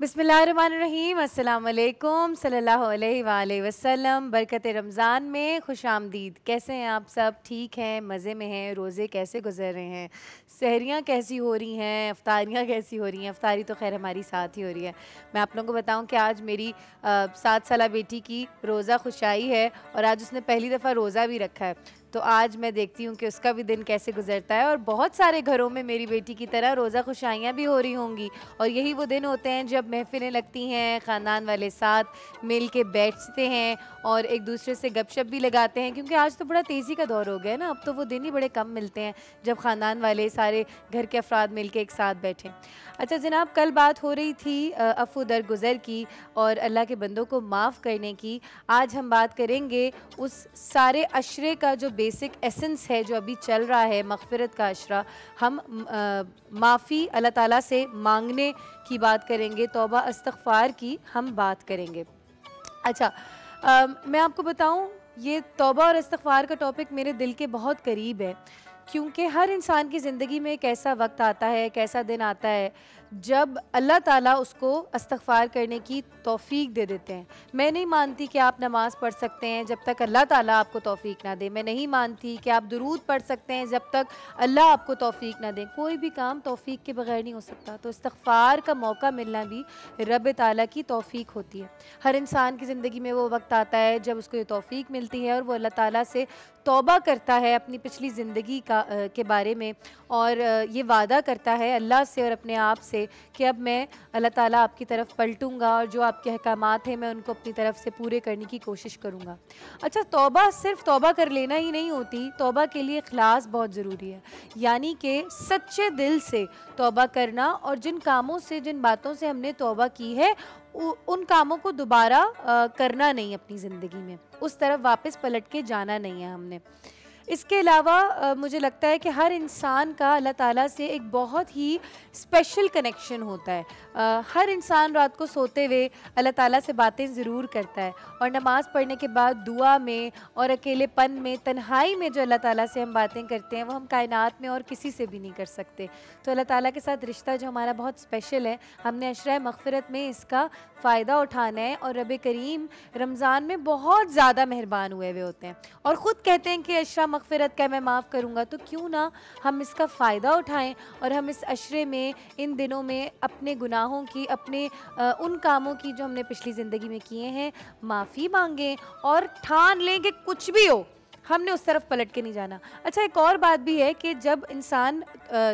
बिस्मिल्लाहिर्रहमानिर्रहीम। अस्सलाम वालेकुम सल्लल्लाहु अलैहि वसल्लम। बरकत रमज़ान में खुश आमदीद। कैसे हैं आप सब? ठीक हैं, मज़े में हैं? रोज़े कैसे गुजर रहे हैं? सहरियाँ कैसी हो रही हैं? अफ्तारियाँ कैसी हो रही हैं? अफ्तारी तो खैर हमारी साथ ही हो रही है। मैं आप लोगों को बताऊं कि आज मेरी 7 साला बेटी की रोज़ा खुशाई है और आज उसने पहली दफ़ा रोज़ा भी रखा है। तो आज मैं देखती हूँ कि उसका भी दिन कैसे गुजरता है। और बहुत सारे घरों में मेरी बेटी की तरह रोज़ा खुशाइयाँ भी हो रही होंगी और यही वो दिन होते हैं जब महफिलें लगती हैं, ख़ानदान वाले साथ मिल के बैठते हैं और एक दूसरे से गपशप भी लगाते हैं, क्योंकि आज तो बड़ा तेज़ी का दौर हो गया है ना। अब तो वो दिन ही बड़े कम मिलते हैं जब ख़ानदान वाले सारे घर के अफराद मिल के एक साथ बैठें। अच्छा जनाब, कल बात हो रही थी अफ़ू दरगुज़र की और अल्लाह के बंदों को माफ़ करने की। आज हम बात करेंगे उस सारे अशरे का जो बेसिक एसेंस है जो अभी चल रहा है, मग़फ़िरत का अशरा। हम माफ़ी अल्लाह ताला से मांगने की बात करेंगे, तौबा इस्तिग़फ़ार की हम बात करेंगे। अच्छा मैं आपको बताऊं, ये तौबा और इस्तिग़फ़ार का टॉपिक मेरे दिल के बहुत करीब है, क्योंकि हर इंसान की ज़िंदगी में एक ऐसा वक्त आता है, एक ऐसा दिन आता है जब अल्लाह ताला उसको इस्तिग़फ़ार करने की तौफ़ीक दे देते हैं। मैं नहीं मानती कि आप नमाज़ पढ़ सकते हैं जब तक अल्लाह ताला आपको तौफ़ीक ना दे। मैं नहीं मानती कि आप दुरूद पढ़ सकते हैं जब तक अल्लाह आपको तौफ़ीक ना दे। कोई भी काम तौफ़ीक के बग़ैर नहीं हो सकता। तो इस्तिग़फ़ार का मौका मिलना भी रब ताला की तौफ़ीक होती है। हर इंसान की ज़िंदगी में वो वक्त आता है जब उसको ये तौफ़ीक मिलती है और वो अल्लाह ताला से तौबा करता है अपनी पिछली ज़िंदगी के बारे में और ये वादा करता है अल्लाह से और अपने आप से कि अब मैं अल्लाह ताला आपकी तरफ पलटूंगा और जो आपके अहकामात हैं मैं उनको अपनी तरफ से पूरे करने की कोशिश करूँगा। अच्छा, तौबा सिर्फ तौबा कर लेना ही नहीं होती, तौबा के लिए इखलास बहुत ज़रूरी है, यानी कि सच्चे दिल से तौबा करना और जिन कामों से, जिन बातों से हमने तौबा की है उन कामों को दोबारा करना नहीं अपनी ज़िंदगी में, उस तरफ वापस पलट के जाना नहीं है हमने। इसके अलावा मुझे लगता है कि हर इंसान का अल्लाह ताला से एक बहुत ही स्पेशल कनेक्शन होता है। हर इंसान रात को सोते हुए अल्लाह ताला से बातें ज़रूर करता है, और नमाज़ पढ़ने के बाद दुआ में और अकेलेपन में, तन्हाई में जो अल्लाह ताला से हम बातें करते हैं वो हम कायनात में और किसी से भी नहीं कर सकते। तो अल्लाह ताला के साथ रिश्ता जो हमारा बहुत स्पेशल है, हमने अशरा मग़फ़िरत में इसका फ़ायदा उठाना है। और रब करीम रमज़ान में बहुत ज़्यादा मेहरबान हुए हुए होते हैं और ख़ुद कहते हैं कि अशरा मग़फ़िरत का मैं माफ़ करूँगा। तो क्यों ना हम इसका फ़ायदा उठाएं और हम इस अशरे में, इन दिनों में अपने गुनाहों की, अपने उन कामों की जो हमने पिछली ज़िंदगी में किए हैं, माफ़ी मांगें और ठान लें कि कुछ भी हो हमने उस तरफ पलट के नहीं जाना। अच्छा, एक और बात भी है कि जब इंसान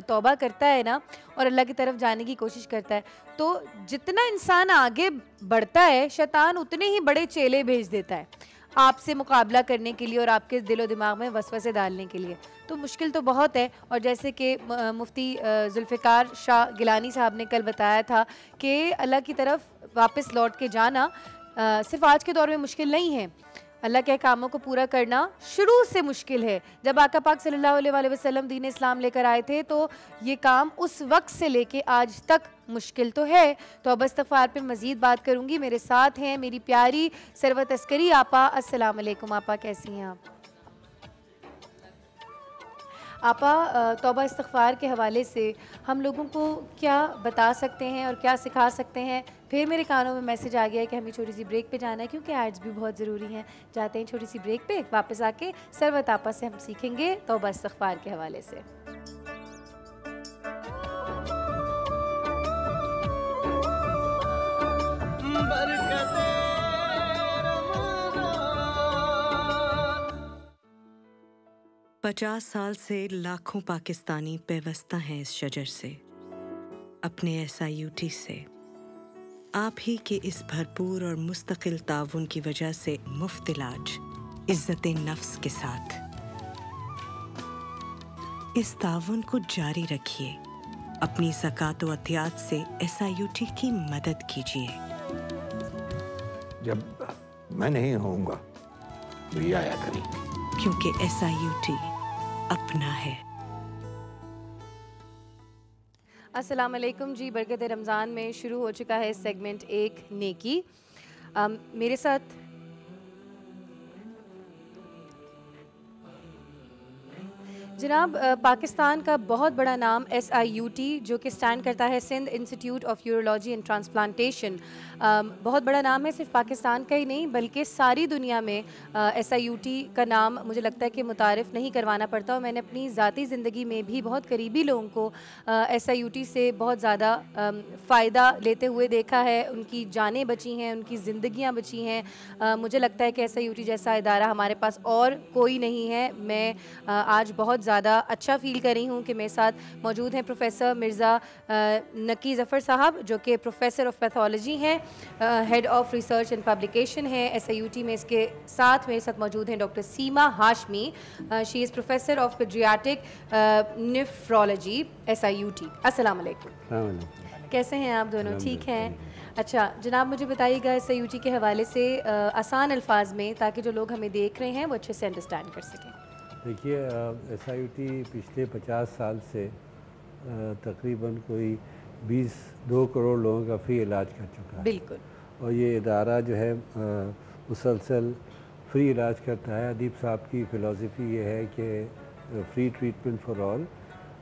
तौबा करता है ना और अल्लाह की तरफ जाने की कोशिश करता है, तो जितना इंसान आगे बढ़ता है शैतान उतने ही बड़े चेले भेज देता है आपसे मुकाबला करने के लिए और आपके दिलो दिमाग में वसवसे डालने के लिए। तो मुश्किल तो बहुत है। और जैसे कि मुफ्ती जुल्फ़िकार शाह गिलानी साहब ने कल बताया था कि अल्लाह की तरफ वापस लौट के जाना सिर्फ आज के दौर में मुश्किल नहीं है, अल्लाह के कामों को पूरा करना शुरू से मुश्किल है। जब आका पाक सल्लल्लाहु अलैहि वसल्लम दीन इस्लाम लेकर आए थे तो ये काम उस वक्त से लेके आज तक मुश्किल तो है। तो अब इस्तग़फ़ार पे मज़ीद बात करूँगी। मेरे साथ हैं मेरी प्यारी सरवत अस्करी आपा। अस्सलाम वालेकुम आपा, कैसी हैं आप? आपा, तौबा इस्तग़फ़ार के हवाले से हम लोगों को क्या बता सकते हैं और क्या सिखा सकते हैं? फिर मेरे कानों में मैसेज आ गया है कि हमें छोटी सी ब्रेक पे जाना है क्योंकि एड्स भी बहुत ज़रूरी हैं। जाते हैं छोटी सी ब्रेक पे, वापस आके सरवत आपा से हम सीखेंगे तौबा इस्तग़फ़ार के हवाले से। पचास साल से लाखों पाकिस्तानी पेवस्ता हैं इस शजर से, अपने SIUT से। आप ही के इस भरपूर और मुस्तकिल ताउन की वजह से मुफ्त इलाज इज्जत नफ्स के साथ। इस ताउन को जारी रखिए, अपनी ज़कात व अतियात से SIUT की मदद कीजिए। जब मैं नहीं होऊंगा तो ये आया करें, क्योंकि SIUT अपना है। अस्सलाम वालेकुम जी, बरकत रमज़ान में शुरू हो चुका है सेगमेंट एक नेकी। मेरे साथ जनाब पाकिस्तान का बहुत बड़ा नाम SIUT जो कि स्टैंड करता है Sindh institute of urology and transplantation, बहुत बड़ा नाम है। सिर्फ पाकिस्तान का ही नहीं बल्कि सारी दुनिया में SIUT का नाम मुझे लगता है कि मुतारिफ़ नहीं करवाना पड़ता। और मैंने अपनी ज़ाती ज़िंदगी में भी बहुत करीबी लोगों को SIUT से बहुत ज़्यादा फ़ायदा लेते हुए देखा है। उनकी जानें बची हैं, उनकी ज़िंदगियाँ बची हैं। मुझे लगता है कि SIUT जैसा इदारा हमारे पास और कोई नहीं है। मैं आज बहुत ज़्यादा अच्छा फ़ील कर रही हूँ कि मेरे साथ मौजूद हैं प्रोफेसर मिर्ज़ा नकी ज़फ़र साहब जो कि प्रोफेसर ऑफ पैथोलॉजी हैं, head of research and publication है SIUT में। इसके साथ मेरे साथ मौजूद हैं doctor Seema Hashmi, she is professor of paediatric nephrology SIUT। अस्सलाम वालेकुम, कैसे हैं आप दोनों? ठीक हैं। अच्छा जनाब, मुझे बताइएगा SIUT के हवाले से आसान अल्फाज में, ताकि जो लोग हमें देख रहे हैं वो अच्छे से अंडरस्टैंड कर सकें। देखिए, SIUT पिछले 50 साल से तकरीबन कोई 22 करोड़ लोगों का फ्री इलाज कर चुका है। बिल्कुल। और ये इदारा जो है मुसलसल फ्री इलाज करता है। अदीब साहब की फ़िलासफ़ी ये है कि free treatment for all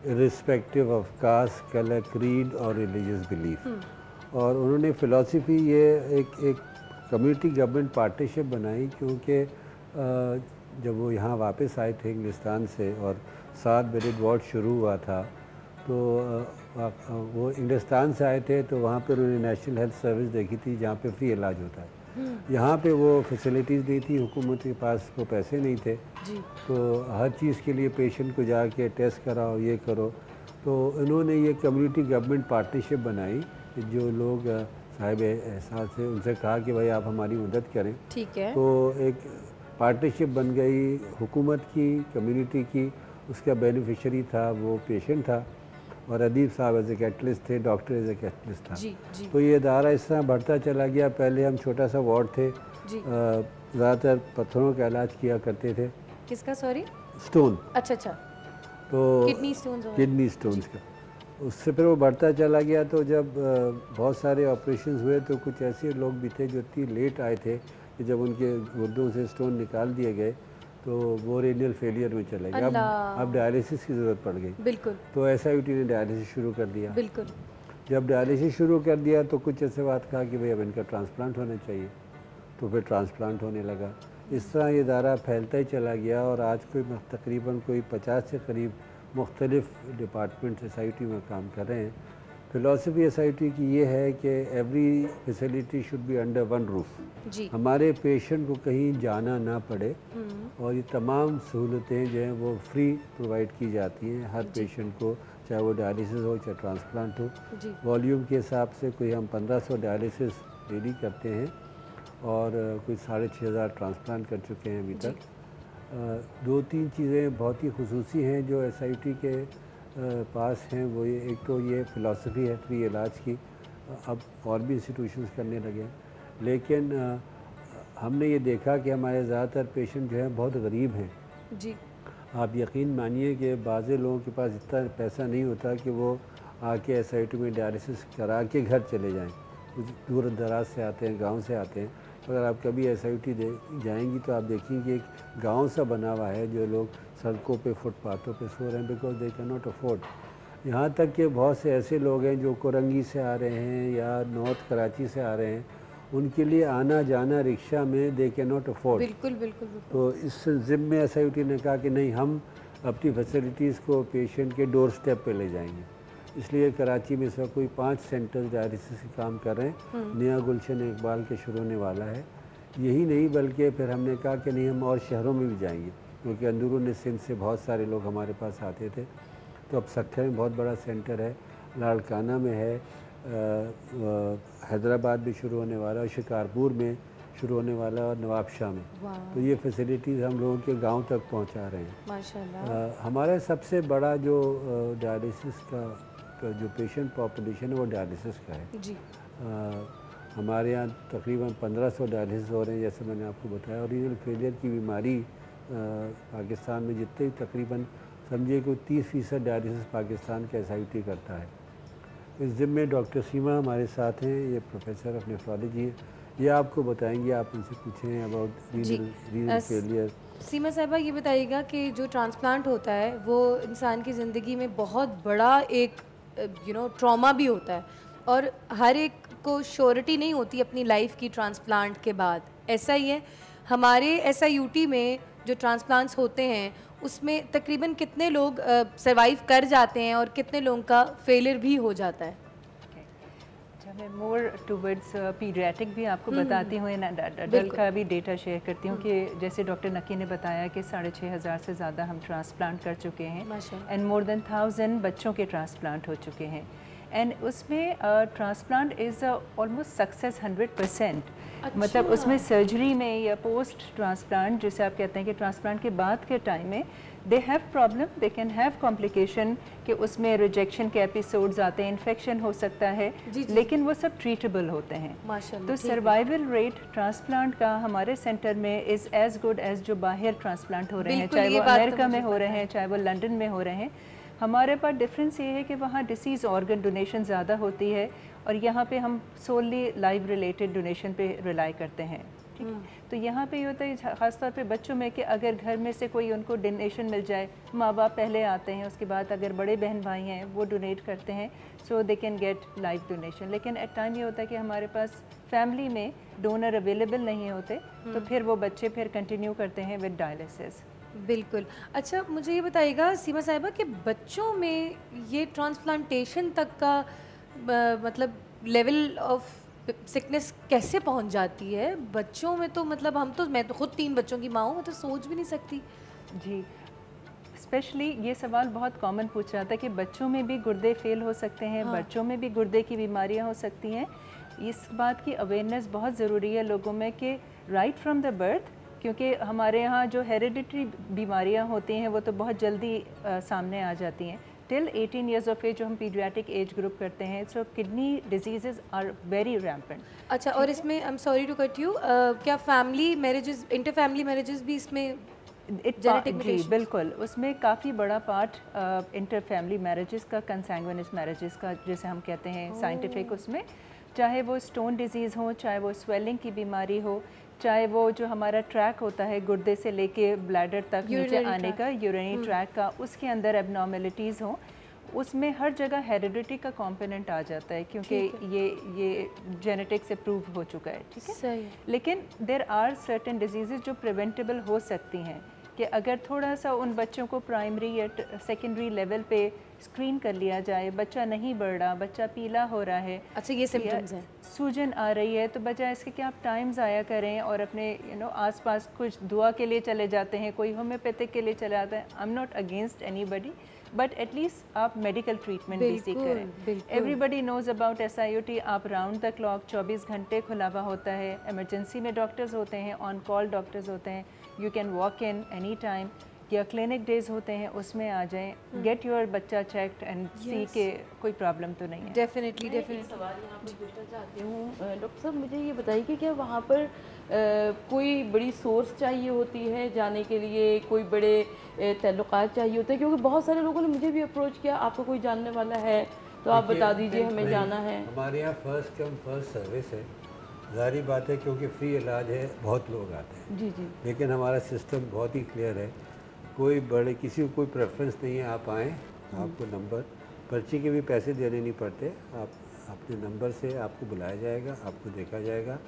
irrespective of caste, colour, creed और रिलीजियस बिलीफ। और उन्होंने फ़िलासफ़ी ये एक कम्युनिटी गवर्नमेंट पार्टनरशिप बनाई, क्योंकि जब वो यहाँ वापस आए थे इंग्लिस्तान से और 7 बेडेड वार्ड शुरू हुआ था, तो वो इंग्लिस्तान से आए थे तो वहाँ पर उन्होंने नेशनल हेल्थ सर्विस देखी थी जहाँ पे फ्री इलाज होता है। यहाँ पे वो फैसिलिटीज़ दी थी, हुकूमत के पास वो पैसे नहीं थे जी। तो हर चीज़ के लिए पेशेंट को जाके टेस्ट कराओ, ये करो। तो इन्होंने ये कम्युनिटी गवर्नमेंट पार्टनरशिप बनाई कि जो लोग साहिब एहसास थे उनसे कहा कि भाई आप हमारी मदद करें। ठीक है। तो एक पार्टनरशिप बन गई हुकूमत की, कम्युनिटी की। उसका बेनिफिशरी था वो पेशेंट था और अदीब साहब एज ए कैटलिस्ट थे, डॉक्टर एज ए कैटलिस्ट था। जी, जी। तो ये इदारा इस तरह बढ़ता चला गया। पहले हम छोटा सा वार्ड थे, ज़्यादातर पत्थरों का इलाज किया करते थे। किसका? सॉरी, स्टोन, अच्छा अच्छा, तो किडनी स्टोन्स किडनी स्टोन्स का, उससे फिर वो बढ़ता चला गया। तो जब बहुत सारे ऑपरेशन हुए तो कुछ ऐसे लोग भी थे जो इतनी लेट आए थे कि जब उनके गुर्दों से स्टोन निकाल दिए गए तो वो रेनियल फेलियर में चले गए। अब डायलिसिस की ज़रूरत पड़ गई। बिल्कुल। तो SIUT ने डायलिसिस शुरू कर दिया। बिल्कुल। जब डायलिसिस शुरू कर दिया तो कुछ ऐसे बात कहा कि भाई अब इनका ट्रांसप्लांट होना चाहिए, तो फिर ट्रांसप्लांट होने लगा। इस तरह ये दायरा फैलता ही चला गया और आज कोई तकरीबन कोई 50 से करीब मुख्तलिफ डिपार्टमेंट SIUT में काम कर रहे हैं। फ़िलासफ़ी SIUT की ये है कि every facility should be under one roof. जी। हमारे पेशेंट को कहीं जाना ना पड़े और ये तमाम सहूलतें जो हैं वो फ्री प्रोवाइड की जाती हैं हर पेशेंट को, चाहे वो डायलिसिस हो चाहे ट्रांसप्लांट हो। वॉल्यूम के हिसाब से कोई हम 1500 डायलिसिस डेली करते हैं और कोई 6500 ट्रांसप्लांट कर चुके हैं अभी तक। 2-3 चीज़ें बहुत ही खुसूसी हैं जो SIUT के पास हैं, वो ये एक तो ये फ़िलासफ़ी है फ्री इलाज की, अब और भी इंस्टीट्यूशंस करने लगे हैं। लेकिन हमने ये देखा कि हमारे ज़्यादातर पेशेंट जो हैं बहुत गरीब हैं। जी। आप यकीन मानिए कि बाज़ लोगों के पास इतना पैसा नहीं होता कि वो आके SIUT में डायलिसिस करा के घर चले जाएं। कुछ दूर दराज से आते हैं, गांव से आते हैं। अगर आप कभी SIUT जाएंगी तो आप देखेंगे एक गांव सा बना हुआ है, जो लोग सड़कों पे फुटपाथों पे सो रहे हैं because they can not afford. यहाँ तक कि बहुत से ऐसे लोग हैं जो कोरंगी से आ रहे हैं या नॉर्थ कराची से आ रहे हैं, उनके लिए आना जाना रिक्शा में दे कैन नॉट अफोर्ड। बिल्कुल बिल्कुल। तो इस ज़िम्मे SIUT ने कहा कि नहीं, हम अपनी फैसिलिटीज़ को पेशेंट के डोर स्टेप पे ले जाएंगे। इसलिए कराची में इस वक्त कोई 5 सेंटर्स डायलिसिस के काम कर रहे हैं। नया गुलशन इकबाल के शुरू होने वाला है। यही नहीं बल्कि फिर हमने कहा कि नहीं, हम और शहरों में भी जाएंगे, क्योंकि अंदरून सिंध से बहुत सारे लोग हमारे पास आते थे। तो अब सक्खर में बहुत बड़ा सेंटर है, लाड़काना में है, हैदराबाद में शुरू होने वाला है, शिकारपुर में शुरू होने वाला और नवाबशाह में। तो ये फैसिलिटीज़ हम लोगों के गांव तक पहुंचा रहे हैं माशाल्लाह। हमारा सबसे बड़ा जो डायलिसिस का जो पेशेंट पॉपुलेशन है वो डायलिसिस का है जी। हमारे यहाँ तकरीबन 1500 डायलिसिस हो रहे हैं, जैसे मैंने आपको बताया। और रीनल फेलियर की बीमारी पाकिस्तान में जितने तकरीबन समझिए कि 30% डायलिसिस पाकिस्तान का SIUT करता है। इस ज़िम्मे डॉक्टर सीमा हमारे साथ हैं, ये प्रोफेसर ऑफ नेफ्रोलॉजी है, ये आपको बताएंगे। आप उनसे पूछें अबाउट रीनल फेलियर। सीमा साहिबा, ये बताइएगा कि जो ट्रांसप्लांट होता है वो इंसान की ज़िंदगी में बहुत बड़ा एक ट्रॉमा भी होता है और हर एक को श्योरिटी नहीं होती अपनी लाइफ की ट्रांसप्लांट के बाद। ऐसा ही है हमारे SIUT में जो ट्रांसप्लांट्स होते हैं उसमें तकरीबन कितने लोग सर्वाइव कर जाते हैं और कितने लोगों का फेलियर भी हो जाता है? मैं मोर टूवर्ड्स पीडियाट्रिक भी आपको बताती हूँ, अडल्ट का भी डेटा शेयर करती हूँ कि जैसे डॉक्टर नकी ने बताया कि 6500 से ज़्यादा हम ट्रांसप्लांट कर चुके हैं एंड मोर देन 1000 बच्चों के ट्रांसप्लांट हो चुके हैं। एंड उसमें ट्रांसप्लांट इज़ ऑलमोस्ट सक्सेस 100%। मतलब उसमें सर्जरी में या पोस्ट ट्रांसप्लांट जिसे आप कहते हैं कि ट्रांसप्लांट के बाद के टाइम में they have problem, they can have complication कि उसमें रिजेक्शन के एपिसोड्स आते हैं, इन्फेक्शन हो सकता है, लेकिन वो सब ट्रीटेबल होते हैं। तो सर्वाइवल रेट ट्रांसप्लांट का हमारे सेंटर में इज़ एज गुड एज जो बाहर ट्रांसप्लांट हो रहे हैं, चाहे वो अमेरिका में हो रहे हैं चाहे वो लंदन में हो रहे हैं। हमारे पास डिफरेंस ये है कि वहाँ डिसीज़ ऑर्गन डोनेशन ज़्यादा होती है और यहाँ पे हम सोली लाइव रिलेटेड डोनेशन पे रिलाई करते हैं। ठीक है, तो यहाँ पे ये होता है ख़ासतौर पे बच्चों में कि अगर घर में से कोई उनको डोनेशन मिल जाए, माँ बाप पहले आते हैं, उसके बाद अगर बड़े बहन भाई हैं वो डोनेट करते हैं, so they can get live donation. लेकिन एट टाइम ये होता है कि हमारे पास फैमिली में डोनर अवेलेबल नहीं होते, तो फिर वो बच्चे फिर कंटिन्यू करते हैं विद डायलिसिस। बिल्कुल। अच्छा, मुझे ये बताइएगा सीमा साहिबा कि बच्चों में ये ट्रांसप्लांटेशन तक का मतलब लेवल ऑफ सिकनेस कैसे पहुंच जाती है बच्चों में? तो मतलब मैं तो खुद 3 बच्चों की माँ हूँ, मैं तो सोच भी नहीं सकती। जी, स्पेशली ये सवाल बहुत कॉमन पूछा जाता है कि बच्चों में भी गुर्दे फेल हो सकते हैं, बच्चों में भी गुर्दे की बीमारियाँ हो सकती हैं। इस बात की अवेयरनेस बहुत ज़रूरी है लोगों में कि राइट फ्रॉम द बर्थ, क्योंकि हमारे यहाँ जो हेरिडिटरी बीमारियाँ होती हैं वो तो बहुत जल्दी सामने आ जाती हैं। टिल 18 ईयर्स ऑफ एज जो हम पीडियाट्रिक एज ग्रुप करते हैं, so kidney diseases are very rampant. अच्छा, और इसमें I am sorry to cut you, क्या family marriages, inter family marriages भी इसमें जी बिल्कुल, उसमें काफ़ी बड़ा पार्ट इंटर फैमिली मैरिजेस का, कंसैंग्विनियस मैरिजेस का जैसे हम कहते हैं साइंटिफिक, उसमें चाहे वो स्टोन डिजीज़ हो, चाहे वो स्वेलिंग की बीमारी हो, चाहे वो जो हमारा ट्रैक होता है गुर्दे से लेके ब्लैडर तक नीचे आने का, यूरिनरी ट्रैक का, उसके अंदर एबनॉर्मेलिटीज़ हों, उसमें हर जगह हेरिडिटी का कंपोनेंट आ जाता है, क्योंकि ये जेनेटिक से प्रूव हो चुका है, ठीक है। सही। लेकिन देर आर सर्टेन डिजीज़ जो प्रिवेंटेबल हो सकती हैं, कि अगर थोड़ा सा उन बच्चों को प्राइमरी या सेकेंडरी लेवल पे स्क्रीन कर लिया जाए, बच्चा नहीं बढ़ रहा, बच्चा पीला हो रहा है, अच्छा ये सिम्टम्स हैं, सूजन आ रही है, तो बजाय इसके कि आप टाइम ज़ाया करें और अपने आसपास कुछ दुआ के लिए चले जाते हैं, कोई होम्योपैथिक के लिए चले जाते हैं, I am not against anybody, but at least आप मेडिकल ट्रीटमेंट भी सीख करें। एवरीबडी नोज़ अबाउट SIUT, आप राउंड द क्लॉक 24 घंटे खुला हुआ होता है, एमरजेंसी में डॉक्टर्स होते हैं, ऑन कॉल डॉक्टर्स होते हैं, you can walk in any time, या क्लिनिक डेज होते हैं उसमें आ जाएं, गेट योर बच्चा चेक्ड एंड सी के कोई प्रॉब्लम तो नहीं है। डेफिनेटली सवाल यहाँ पे पूछना चाहती हूँ डॉक्टर साहब, मुझे ये बताइए कि क्या वहाँ पर कोई बड़ी सोर्स चाहिए होती है जाने के लिए, कोई बड़े ताल्लुकात चाहिए होते हैं, क्योंकि बहुत सारे लोगों ने मुझे भी अप्रोच किया, आपको कोई जानने वाला है तो आप बता दीजिए हमें जाना है। हमारे यहाँ फर्स्ट कम फर्स्ट सर्विस है, ज़ाहिर बात है, क्योंकि फ्री इलाज है, बहुत लोग आते हैं जी जी, लेकिन हमारा सिस्टम बहुत ही क्लियर है, कोई बड़े किसी को कोई प्रेफरेंस नहीं है, आप आएँ, आपको नंबर, पर्ची के भी पैसे देने नहीं पड़ते, आप अपने नंबर से आपको बुलाया जाएगा, आपको देखा जाएगा।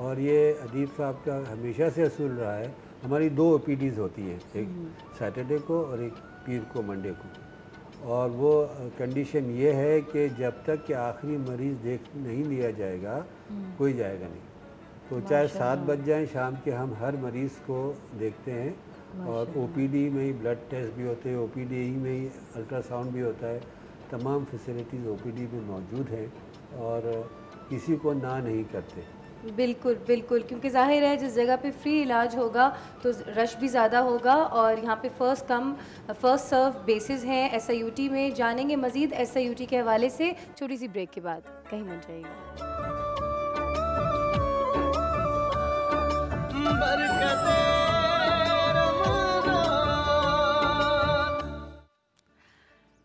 और ये अदीब साहब का हमेशा से असूल रहा है, हमारी 2 OPDs होती हैं, एक सैटरडे को और एक पीर को, मंडे को, और वो कंडीशन ये है कि जब तक कि आखिरी मरीज़ देख नहीं लिया जाएगा कोई जाएगा नहीं, तो चाहे 7 बज जाएँ शाम के, हम हर मरीज़ को देखते हैं, और OPD में ही ब्लड टेस्ट भी होते हैं, OPD में ही अल्ट्रासाउंड भी होता है, तमाम फैसिलिटीज़ OPD में मौजूद हैं और किसी को ना नहीं करते। बिल्कुल बिल्कुल, क्योंकि जाहिर है जिस जगह पे फ्री इलाज होगा तो रश भी ज़्यादा होगा, और यहाँ पे first come first serve basis हैं SIUT में। जानेंगे मज़ीद SIUT के हवाले से छोटी सी ब्रेक के बाद, कहीं मत जाइएगा।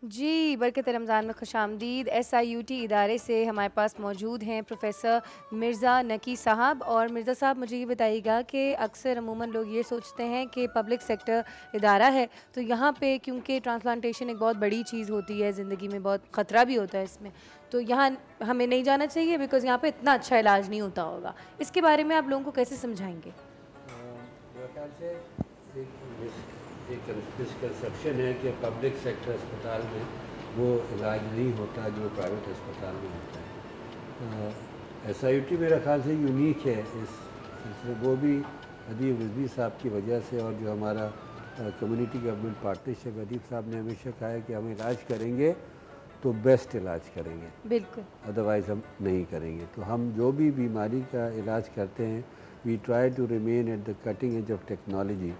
जी, बरकत रमज़ान में खुशामदीद। SIUT इदारे से हमारे पास मौजूद हैं प्रोफेसर मिर्ज़ा नकी साहब। और मिर्ज़ा साहब, मुझे ये बताइएगा कि अक्सर अमूमन लोग ये सोचते हैं कि पब्लिक सेक्टर इदारा है तो यहाँ पे क्योंकि ट्रांसप्लांटेशन एक बहुत बड़ी चीज़ होती है, ज़िंदगी में बहुत ख़तरा भी होता है इसमें, तो यहाँ हमें नहीं जाना चाहिए बिकॉज़ यहाँ पे इतना अच्छा इलाज नहीं होता होगा। इसके बारे में आप लोगों को कैसे समझाएंगे? मेरे ख्याल से एक मिसकंसेप्शन है कि पब्लिक सेक्टर अस्पताल में वो इलाज नहीं होता जो प्राइवेट अस्पताल में होता है। SIUT मेरे ख्याल से यूनिक है इस सिलसिले, वो भी अदीब रिजवी साहब की वजह से, और जो हमारा कम्युनिटी गवर्नमेंट पार्टनरशिप, अदीब साहब ने हमेशा कहा है कि हम इलाज करेंगे तो बेस्ट इलाज करेंगे, बिल्कुल, अदरवाइज़ हम नहीं करेंगे। तो हम जो भी बीमारी का इलाज करते हैं, we try to remain at the cutting edge of technology,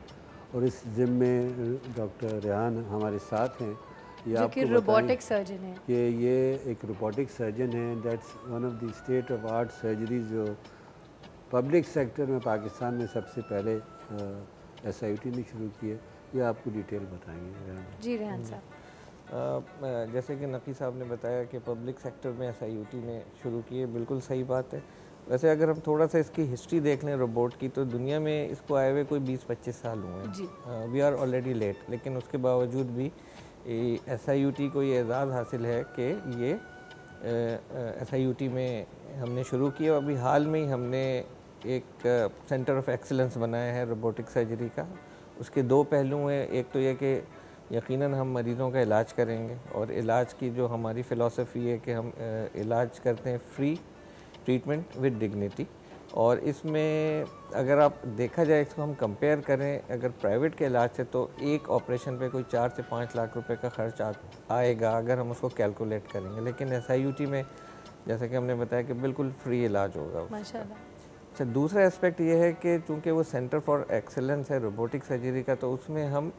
और इस जिम में डॉक्टर रेहान हमारे साथ हैं, ये जो कि रोबोटिक सर्जन है, कि ये एक रोबोटिक सर्जन है, that's one of the state of art surgeries जो पब्लिक सेक्टर में पाकिस्तान में सबसे पहले SIUT ने शुरू की है। ये आपको डिटेल बताएंगे। जी रेहान साहब। जैसे कि नकी साहब ने बताया कि पब्लिक सेक्टर में SIUT ने शुरू की है, बिल्कुल सही बात है। वैसे अगर हम थोड़ा सा इसकी हिस्ट्री देख लें रोबोट की, तो दुनिया में इसको आए हुए कोई 20-25 साल हुए हैं। वी आर ऑलरेडी लेट, लेकिन उसके बावजूद भी SIUT को ये एजाज़ हासिल है कि ये SIUT में हमने शुरू किया। अभी हाल में ही हमने एक सेंटर ऑफ एक्सीलेंस बनाया है रोबोटिक सर्जरी का। उसके 2 पहलू हैं, एक तो ये कि यकीनन हम मरीज़ों का इलाज करेंगे, और इलाज की जो हमारी फ़िलासफ़ी है कि हम इलाज करते हैं फ्री ट्रीटमेंट विद डिग्निटी। और इसमें अगर आप देखा जाए, इसको हम कंपेयर करें अगर प्राइवेट के इलाज से, तो एक ऑपरेशन पे कोई 4 से 5 लाख रुपए का खर्च आएगा अगर हम उसको कैलकुलेट करेंगे। लेकिन SIUT में जैसे कि हमने बताया कि बिल्कुल फ्री इलाज होगा माशाल्लाह। अच्छा, दूसरा एस्पेक्ट ये है कि चूँकि वो सेंटर फॉर एक्सेलेंस है रोबोटिक सर्जरी का, तो उसमें हम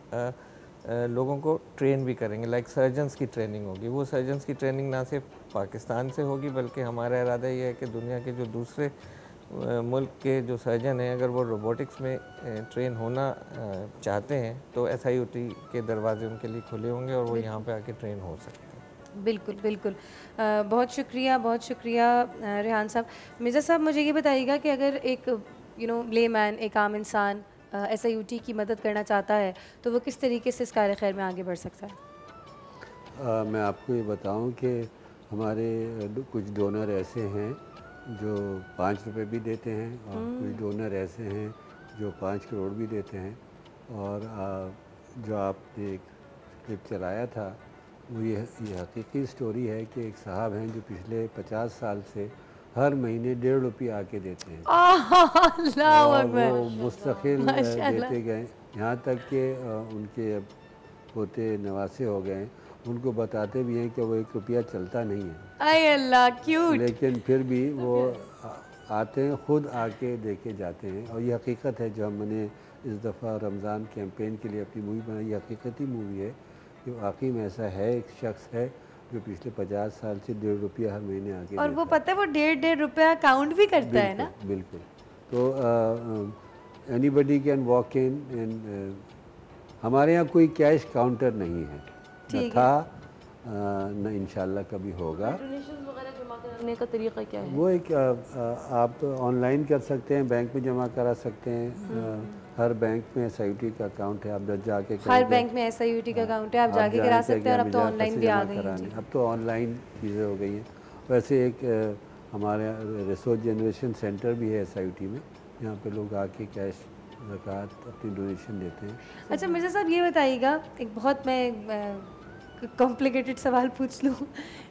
लोगों को ट्रेन भी करेंगे, लाइक सर्जन्स की ट्रेनिंग होगी। वो सर्जन्स की ट्रेनिंग ना सिर्फ पाकिस्तान से होगी, बल्कि हमारा इरादा ये है कि दुनिया के जो दूसरे मुल्क के जो सर्जन हैं अगर वो रोबोटिक्स में ट्रेन होना चाहते हैं तो SIUT के दरवाजे उनके लिए खुले होंगे और वो यहाँ पे आके ट्रेन हो सकते हैं। बिल्कुल बिल्कुल। बहुत शुक्रिया रेहान साहब। मिर्ज़ा साहब मुझे ये बताइएगा कि अगर एक लेमैन, एक आम इंसान SIUT की मदद करना चाहता है तो वो किस तरीके से इस कार्य खैर में आगे बढ़ सकता है? मैं आपको ये बताऊं कि हमारे कुछ डोनर ऐसे हैं जो 5 रुपए भी देते हैं और कुछ डोनर ऐसे हैं जो 5 करोड़ भी देते हैं। और जो आपने एक क्लिप चलाया था वो ये हकीकी स्टोरी है कि एक साहब हैं जो पिछले 50 साल से हर महीने 1.5 रुपये आके देते हैं और वो मुस्तकिल देते गए, यहाँ तक कि उनके पोते नवासे हो गए, उनको बताते भी हैं कि वो 1 रुपया चलता नहीं है। आय अल्लाह, क्यूट। लेकिन फिर भी वो आते हैं, खुद आके देके जाते हैं। और ये हकीकत है जो हमने इस दफ़ा रमज़ान कैंपेन के लिए अपनी मूवी बनाई, ये हकीकती मूवी है कि वाकई में ऐसा है, एक शख्स है जो पिछले 50 साल से 1.5 रुपया हर महीने आके और वो पता है वो 1.5 रुपया काउंट भी करता है ना। बिल्कुल। तो anybody can walk in and हमारे यहाँ कोई कैश काउंटर नहीं है, न था न इंशाल्लाह कभी होगा। डोनेशंस वगैरह जमा करने का तरीका क्या है? वो एक आप ऑनलाइन कर सकते हैं, बैंक में जमा करा सकते हैं। हर बैंक में SIUT का अकाउंट है, आप जाके हर बैंक में SIUT का अकाउंट है, आप जाके करा सकते हैं। और अब तो ऑनलाइन भी आ गई हैं। अब तो ऑनलाइन चीज़ें हो गई हैं। वैसे एक हमारे रिसोर्स जनरेशन सेंटर भी है SIUT में, यहाँ पे लोग आके कैश ज़कात अपनी डोनेशन देते हैं। अच्छा मिर्ज़ा साहब ये बताइएगा, एक बहुत मैं कॉम्प्लिकेटेड सवाल पूछ लूँ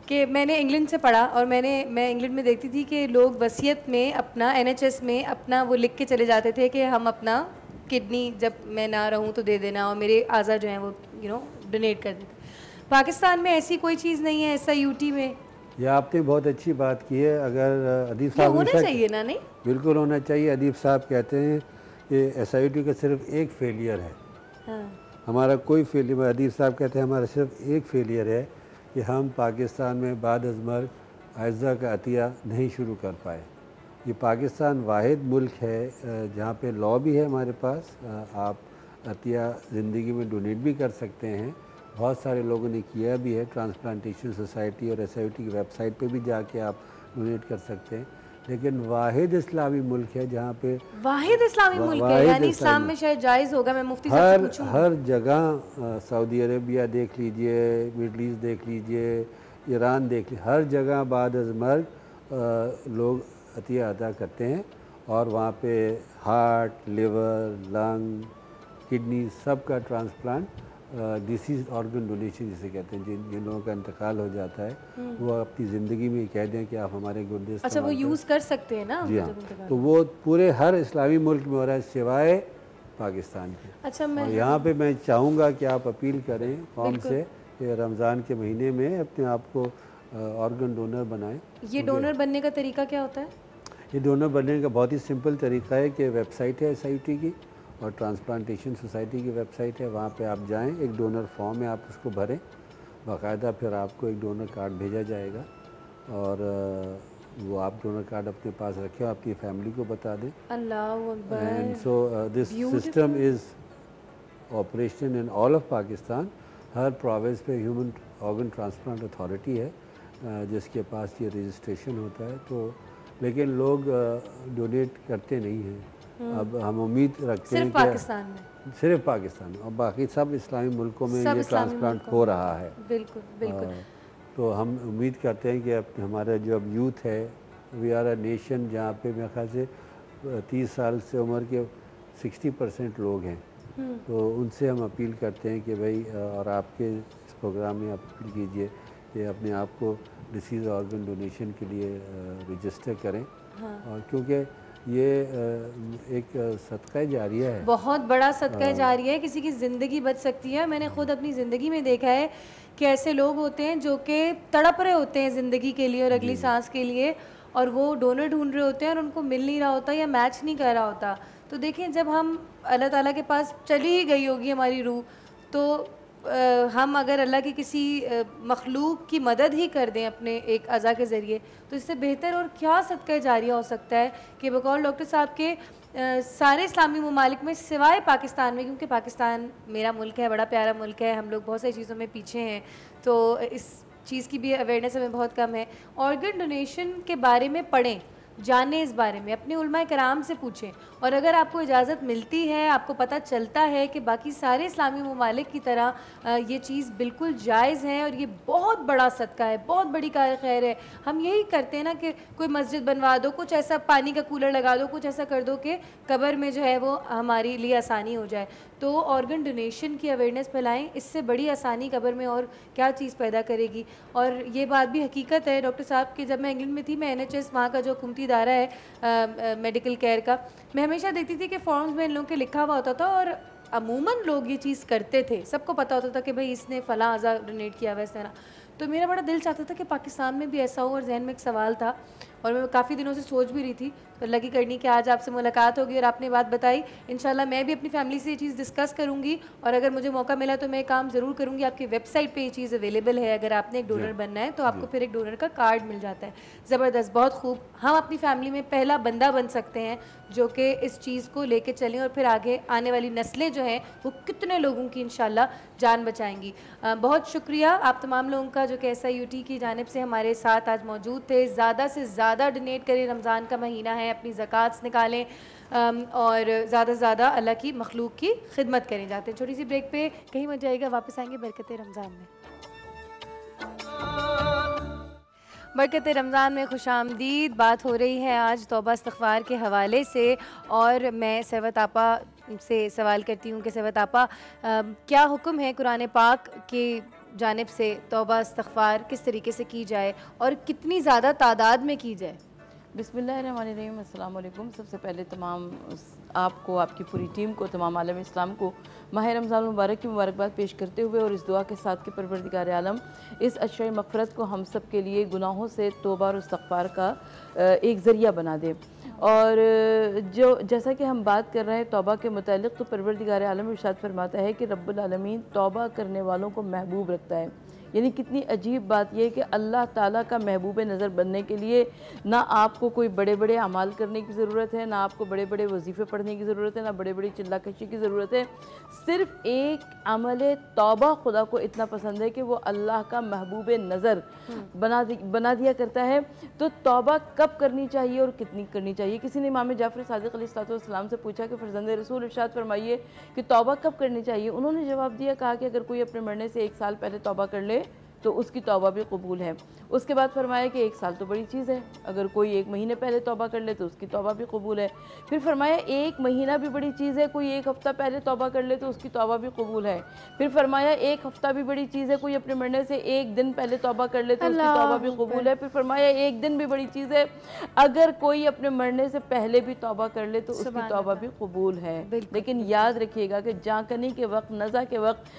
कि मैंने इंग्लैंड से पढ़ा और मैं इंग्लैंड में देखती थी कि लोग वसीयत में अपना NHS में अपना वो लिख के चले जाते थे कि हम अपना किडनी जब मैं ना रहूँ तो दे देना और मेरे आज़ा जो हैं वो डोनेट कर देते। पाकिस्तान में ऐसी कोई चीज़ नहीं है SIUT में? ये आपने बहुत अच्छी बात की है। अगर अदीब साहब होना चाहिए ना? नहीं बिल्कुल होना चाहिए। अदीब साहब कहते हैं कि SIUT का सिर्फ एक फेलियर है। हाँ। हमारा कोई फेलियर, अदीब साहब कहते हैं हमारा सिर्फ एक फेलियर है कि हम पाकिस्तान में बाद अज़ मर्ग अज़ा का अतिया नहीं शुरू कर पाए। ये पाकिस्तान वाहिद मुल्क है जहाँ पे लॉ भी है हमारे पास, आप अतिया ज़िंदगी में डोनेट भी कर सकते हैं। बहुत सारे लोगों ने किया भी है, ट्रांसप्लांटेशन सोसाइटी और SIUT की वेबसाइट पे भी जाके आप डोनेट कर सकते हैं। लेकिन वाहिद इस्लामी मुल्क है जहाँ पे वाहिद इस्लामी मुल्क है, यानी इस्लाम में शायद जायज़ होगा। मैं मुफ्ती साहब से पूछूंगा। हर जगह सऊदी अरेबिया देख लीजिए, मिडल ईस्ट देख लीजिए, ईरान देख लीजिए, हर जगह बाद अज़ मर्ग लोग अतिया अदा करते हैं और वहाँ पे हार्ट, लिवर, लंग, किडनी सब का ट्रांसप्लांट, डिसीज ऑर्गन डोनेशन जिसे कहते हैं, जिन लोगों का इंतकाल हो जाता है वो अपनी ज़िंदगी में कह दें कि आप हमारे गुर्दे। अच्छा वो यूज़ कर सकते हैं ना? जी हाँ, तो वो पूरे हर इस्लामी मुल्क में हो रहा है सिवाय पाकिस्तान के। अच्छा और यहाँ पे मैं चाहूँगा कि आप अपील करें कौम से कि रमज़ान के महीने में अपने आप को ऑर्गन डोनर बनाएं। ये डोनर बनने का तरीका क्या होता है? ये डोनर बनने का बहुत ही सिंपल तरीका है कि वेबसाइट है SIUT की और ट्रांसप्लांटेशन सोसाइटी की वेबसाइट है, वहाँ पे आप जाएं, एक डोनर फॉर्म है, आप उसको भरें, बाकायदा फिर आपको एक डोनर कार्ड भेजा जाएगा और वो आप डोनर कार्ड अपने पास रखें, अपनी फैमिली को बता दें। अल्लाहु Akbar. And so this system is operation in all of Pakistan. Her province पे ह्यूमन ऑर्गन ट्रांसप्लांट अथॉरिटी है जिसके पास ये रजिस्ट्रेशन होता है। तो लेकिन लोग डोनेट करते नहीं हैं। अब हम उम्मीद रखते हैं कि पाकिस्तान में, सिर्फ पाकिस्तान में, और बाकी सब इस्लामी मुल्कों में ये ट्रांसप्लांट हो रहा है। बिल्कुल बिल्कुल। तो हम उम्मीद करते हैं कि हमारा जो अब यूथ है, वी आर अ नेशन जहाँ पे मेरे ख्याल से 30 साल से उम्र के 60% लोग हैं। तो उनसे हम अपील करते हैं कि भाई, और आपके इस प्रोग्राम में आप अपील कीजिए कि अपने आप को डिसीज़ ऑर्गन डोनेशन के लिए रजिस्टर करें। और क्योंकि ये एक सदका जारिया है, बहुत बड़ा सदका जारिया है, किसी की ज़िंदगी बच सकती है। मैंने खुद अपनी ज़िंदगी में देखा है कि ऐसे लोग होते हैं जो कि तड़प रहे होते हैं ज़िंदगी के लिए और अगली सांस के लिए, और वो डोनर ढूंढ रहे होते हैं और उनको मिल नहीं रहा होता या मैच नहीं कर रहा होता। तो देखें, जब हम अल्लाह ताला के पास चली ही गई होगी हमारी रूह, तो हम अगर अल्लाह की किसी मखलूक की मदद ही कर दें अपने एक अज़ा के ज़रिए, तो इससे बेहतर और क्या सदका जारिया हो सकता है कि बकौल डॉक्टर साहब के सारे इस्लामी ममालिक में सिवाय पाकिस्तान में, क्योंकि पाकिस्तान मेरा मुल्क है, बड़ा प्यारा मुल्क है, हम लोग बहुत सारी चीज़ों में पीछे हैं, तो इस चीज़ की भी अवेयरनेस हमें बहुत कम है। ऑर्गन डोनेशन के बारे में पढ़ें, जानें, इस बारे में अपने उलमाए कराम से पूछें, और अगर आपको इजाज़त मिलती है, आपको पता चलता है कि बाकी सारे इस्लामी ममालिक की तरह ये चीज़ बिल्कुल जायज़ है और ये बहुत बड़ा सदका है, बहुत बड़ी कार खैर है, हम यही करते हैं ना कि कोई मस्जिद बनवा दो, कुछ ऐसा पानी का कूलर लगा दो, कुछ ऐसा कर दो कि कब्र में जो है वो हमारे लिए आसानी हो जाए। तो ऑर्गन डोनेशन की अवेयरनेस फैलाएं, इससे बड़ी आसानी कब्र में और क्या चीज़ पैदा करेगी। और ये बात भी हकीकत है डॉक्टर साहब कि जब मैं इंग्लैंड में थी, मैं NHS वहाँ का जो हुकूमती इदारा है मेडिकल केयर का, मैं हमेशा देखती थी कि फॉर्म्स में इन लोगों के लिखा हुआ होता था और अमूमन लोग ये चीज़ करते थे, सबको पता होता था कि भाई इसने फ़लाँ अज़ा डोनेट किया, वैसे ना। तो मेरा बड़ा दिल चाहता था कि पाकिस्तान में भी ऐसा हो, और जहन में एक सवाल था और मैं काफ़ी दिनों से सोच भी रही थी, तो लगी करनी कि आज आपसे मुलाकात होगी और आपने बात बताई। इंशाल्लाह मैं भी अपनी फैमिली से ये चीज़ डिस्कस करूँगी, और अगर मुझे मौका मिला तो मैं काम ज़रूर करूँगी। आपकी वेबसाइट पे ये चीज़ अवेलेबल है, अगर आपने एक डोनर बनना है तो आपको फिर एक डोनर का कार्ड मिल जाता है। ज़बरदस्त, बहुत खूब। हम अपनी फैमिली में पहला बंदा बन सकते हैं जो कि इस चीज़ को लेके चलें, और फिर आगे आने वाली नस्लें जो हैं वो कितने लोगों की इंशाल्लाह जान बचाएंगी। बहुत शुक्रिया आप तमाम लोगों का जो कि SIUT की जानिब से हमारे साथ आज मौजूद थे। ज़्यादा से ज़्यादा डोनेट करें, रमज़ान का महीना है, अपनी ज़कात निकालें और ज़्यादा से ज़्यादा अल्लाह की मखलूक की खिदमत करें। जाते हैं छोटी सी ब्रेक पे, कहीं मत जाइएगा, वापस आएंगे बरकत रमज़ान में। बरकत रमज़ान में खुशामदीद। बात हो रही है आज तौबा इस्तग़फ़ार के हवाले से, और मैं सरवत आपा से सवाल करती हूँ कि सरवत आपा, क्या हुक्म है कुरान पाक की जानिब से तौबा इस्तग़फ़ार किस तरीके से की जाए और कितनी ज़्यादा तादाद में की जाए? बिस्मिल्लाहिर्रहमानिर्रहीम, अस्सलाम वालेकुम। सबसे पहले तमाम आपको, आपकी पूरी टीम को, तमाम आलम इस्लाम को माह रमज़ान मुबारक की मुबारकबाद पेश करते हुए और इस दुआ के साथ कि परवरदिगार आलम इस अशर मग़फ़िरत को हम सब के लिए गुनाहों से तौबा और इस्तग़फ़ार का एक ज़रिया बना दे। और जो जैसा कि हम बात कर रहे हैं तौबा के मुतालिक, तो परवरदिगार आलम इरशाद फरमाता है कि रब्बुल आलमीन तौबा करने वालों को महबूब रखता है। यानी कितनी अजीब बात यह है कि अल्लाह ताला का महबूब नज़र बनने के लिए ना आपको कोई बड़े बड़े अमाल करने की ज़रूरत है, ना आपको बड़े बड़े वजीफ़े पढ़ने की ज़रूरत है, ना बड़े बड़ी चिल्लाकशी की ज़रूरत है। सिर्फ़ एक अमल तौबा खुदा को इतना पसंद है कि वो अल्लाह का महबूब नज़र बना दिया करता है। तो तौबा कब करनी चाहिए और कितनी करनी चाहिए? किसी ने इमाम जाफ़र सादिक़ अलैहिस्सलाम से पूछा कि फ़र्ज़ंद रसूल इरशाद फरमाइए कि तौबा कब करनी चाहिए? उन्होंने जवाब दिया, कहा कि अगर कोई अपने मरने से 1 साल पहले तौबा कर ले तो उसकी तौबा भी कबूल है। उसके बाद फरमाया कि 1 साल तो बड़ी चीज़ है, अगर कोई 1 महीने पहले तौबा कर ले तो उसकी तौबा भी कबूल है। फिर फरमाया 1 महीना भी बड़ी चीज़ है, कोई 1 हफ़्ता पहले तौबा कर ले तो उसकी तौबा भी कबूल है। फिर फरमाया 1 हफ़्ता भी बड़ी चीज़ है, कोई अपने मरने से 1 दिन पहले तौबा कर ले तो उसकी तौबा भी कबूल है। फिर फरमाया 1 दिन भी बड़ी चीज़ है, अगर कोई अपने मरने से पहले भी तौबा कर ले तो उसकी तौबा भी कबूल है। लेकिन याद रखिएगा कि जांकनी के वक्त, नज़ा के वक्त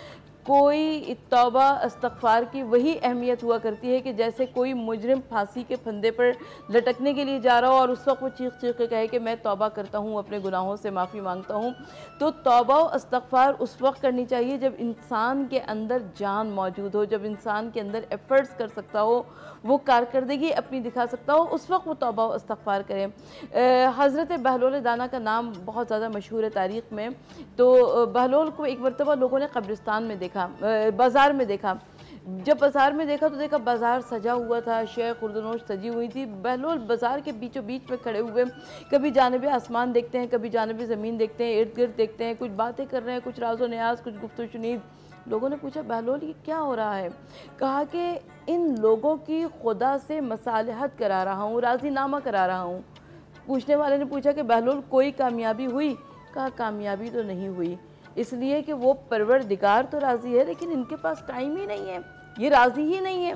कोई तौबा इस्तग़फ़ार की वही अहमियत हुआ करती है कि जैसे कोई मुजरिम फांसी के फंदे पर लटकने के लिए जा रहा हो और उस वक्त वो चीख चीख के कहे कि मैं तौबा करता हूँ, अपने गुनाहों से माफ़ी मांगता हूँ। तो तौबा और इस्तग़फ़ार उस वक्त करनी चाहिए जब इंसान के अंदर जान मौजूद हो, जब इंसान के अंदर एफ़र्ट्स कर सकता हो, वो कारकर्दगी अपनी दिखा सकता हो, उस वक्त वो तौबा और इस्तग़फ़ार करें। हज़रत बहलोल दाना का नाम बहुत ज़्यादा मशहूर है तारीख़ में। तो बहलोल को एक मरतबा लोगों ने कब्रिस्तान में देखा, बाज़ार में देखा। जब बाज़ार में देखा तो देखा बाज़ार सजा हुआ था, शेर खुर्दनोश सजी हुई थी। बहलोल बाज़ार के बीचों बीच में खड़े हुए कभी जानिब आसमान देखते हैं, कभी जानिब ज़मीन देखते हैं, इर्द गिर्द देखते हैं, कुछ बातें कर रहे हैं, कुछ राज़ो न्याज़, कुछ गुफ्तगू शुनीद। लोगों ने पूछा, बहलोल ये क्या हो रहा है? कहा कि इन लोगों की खुदा से मसालहत करा रहा हूँ, राज़ीनामा करा रहा हूँ। पूछने वाले ने पूछा कि बहलोल कोई कामयाबी हुई? कहा कामयाबी तो नहीं हुई, इसलिए कि वो परवरदिगार तो राज़ी है लेकिन इनके पास टाइम ही नहीं है, ये राज़ी ही नहीं है।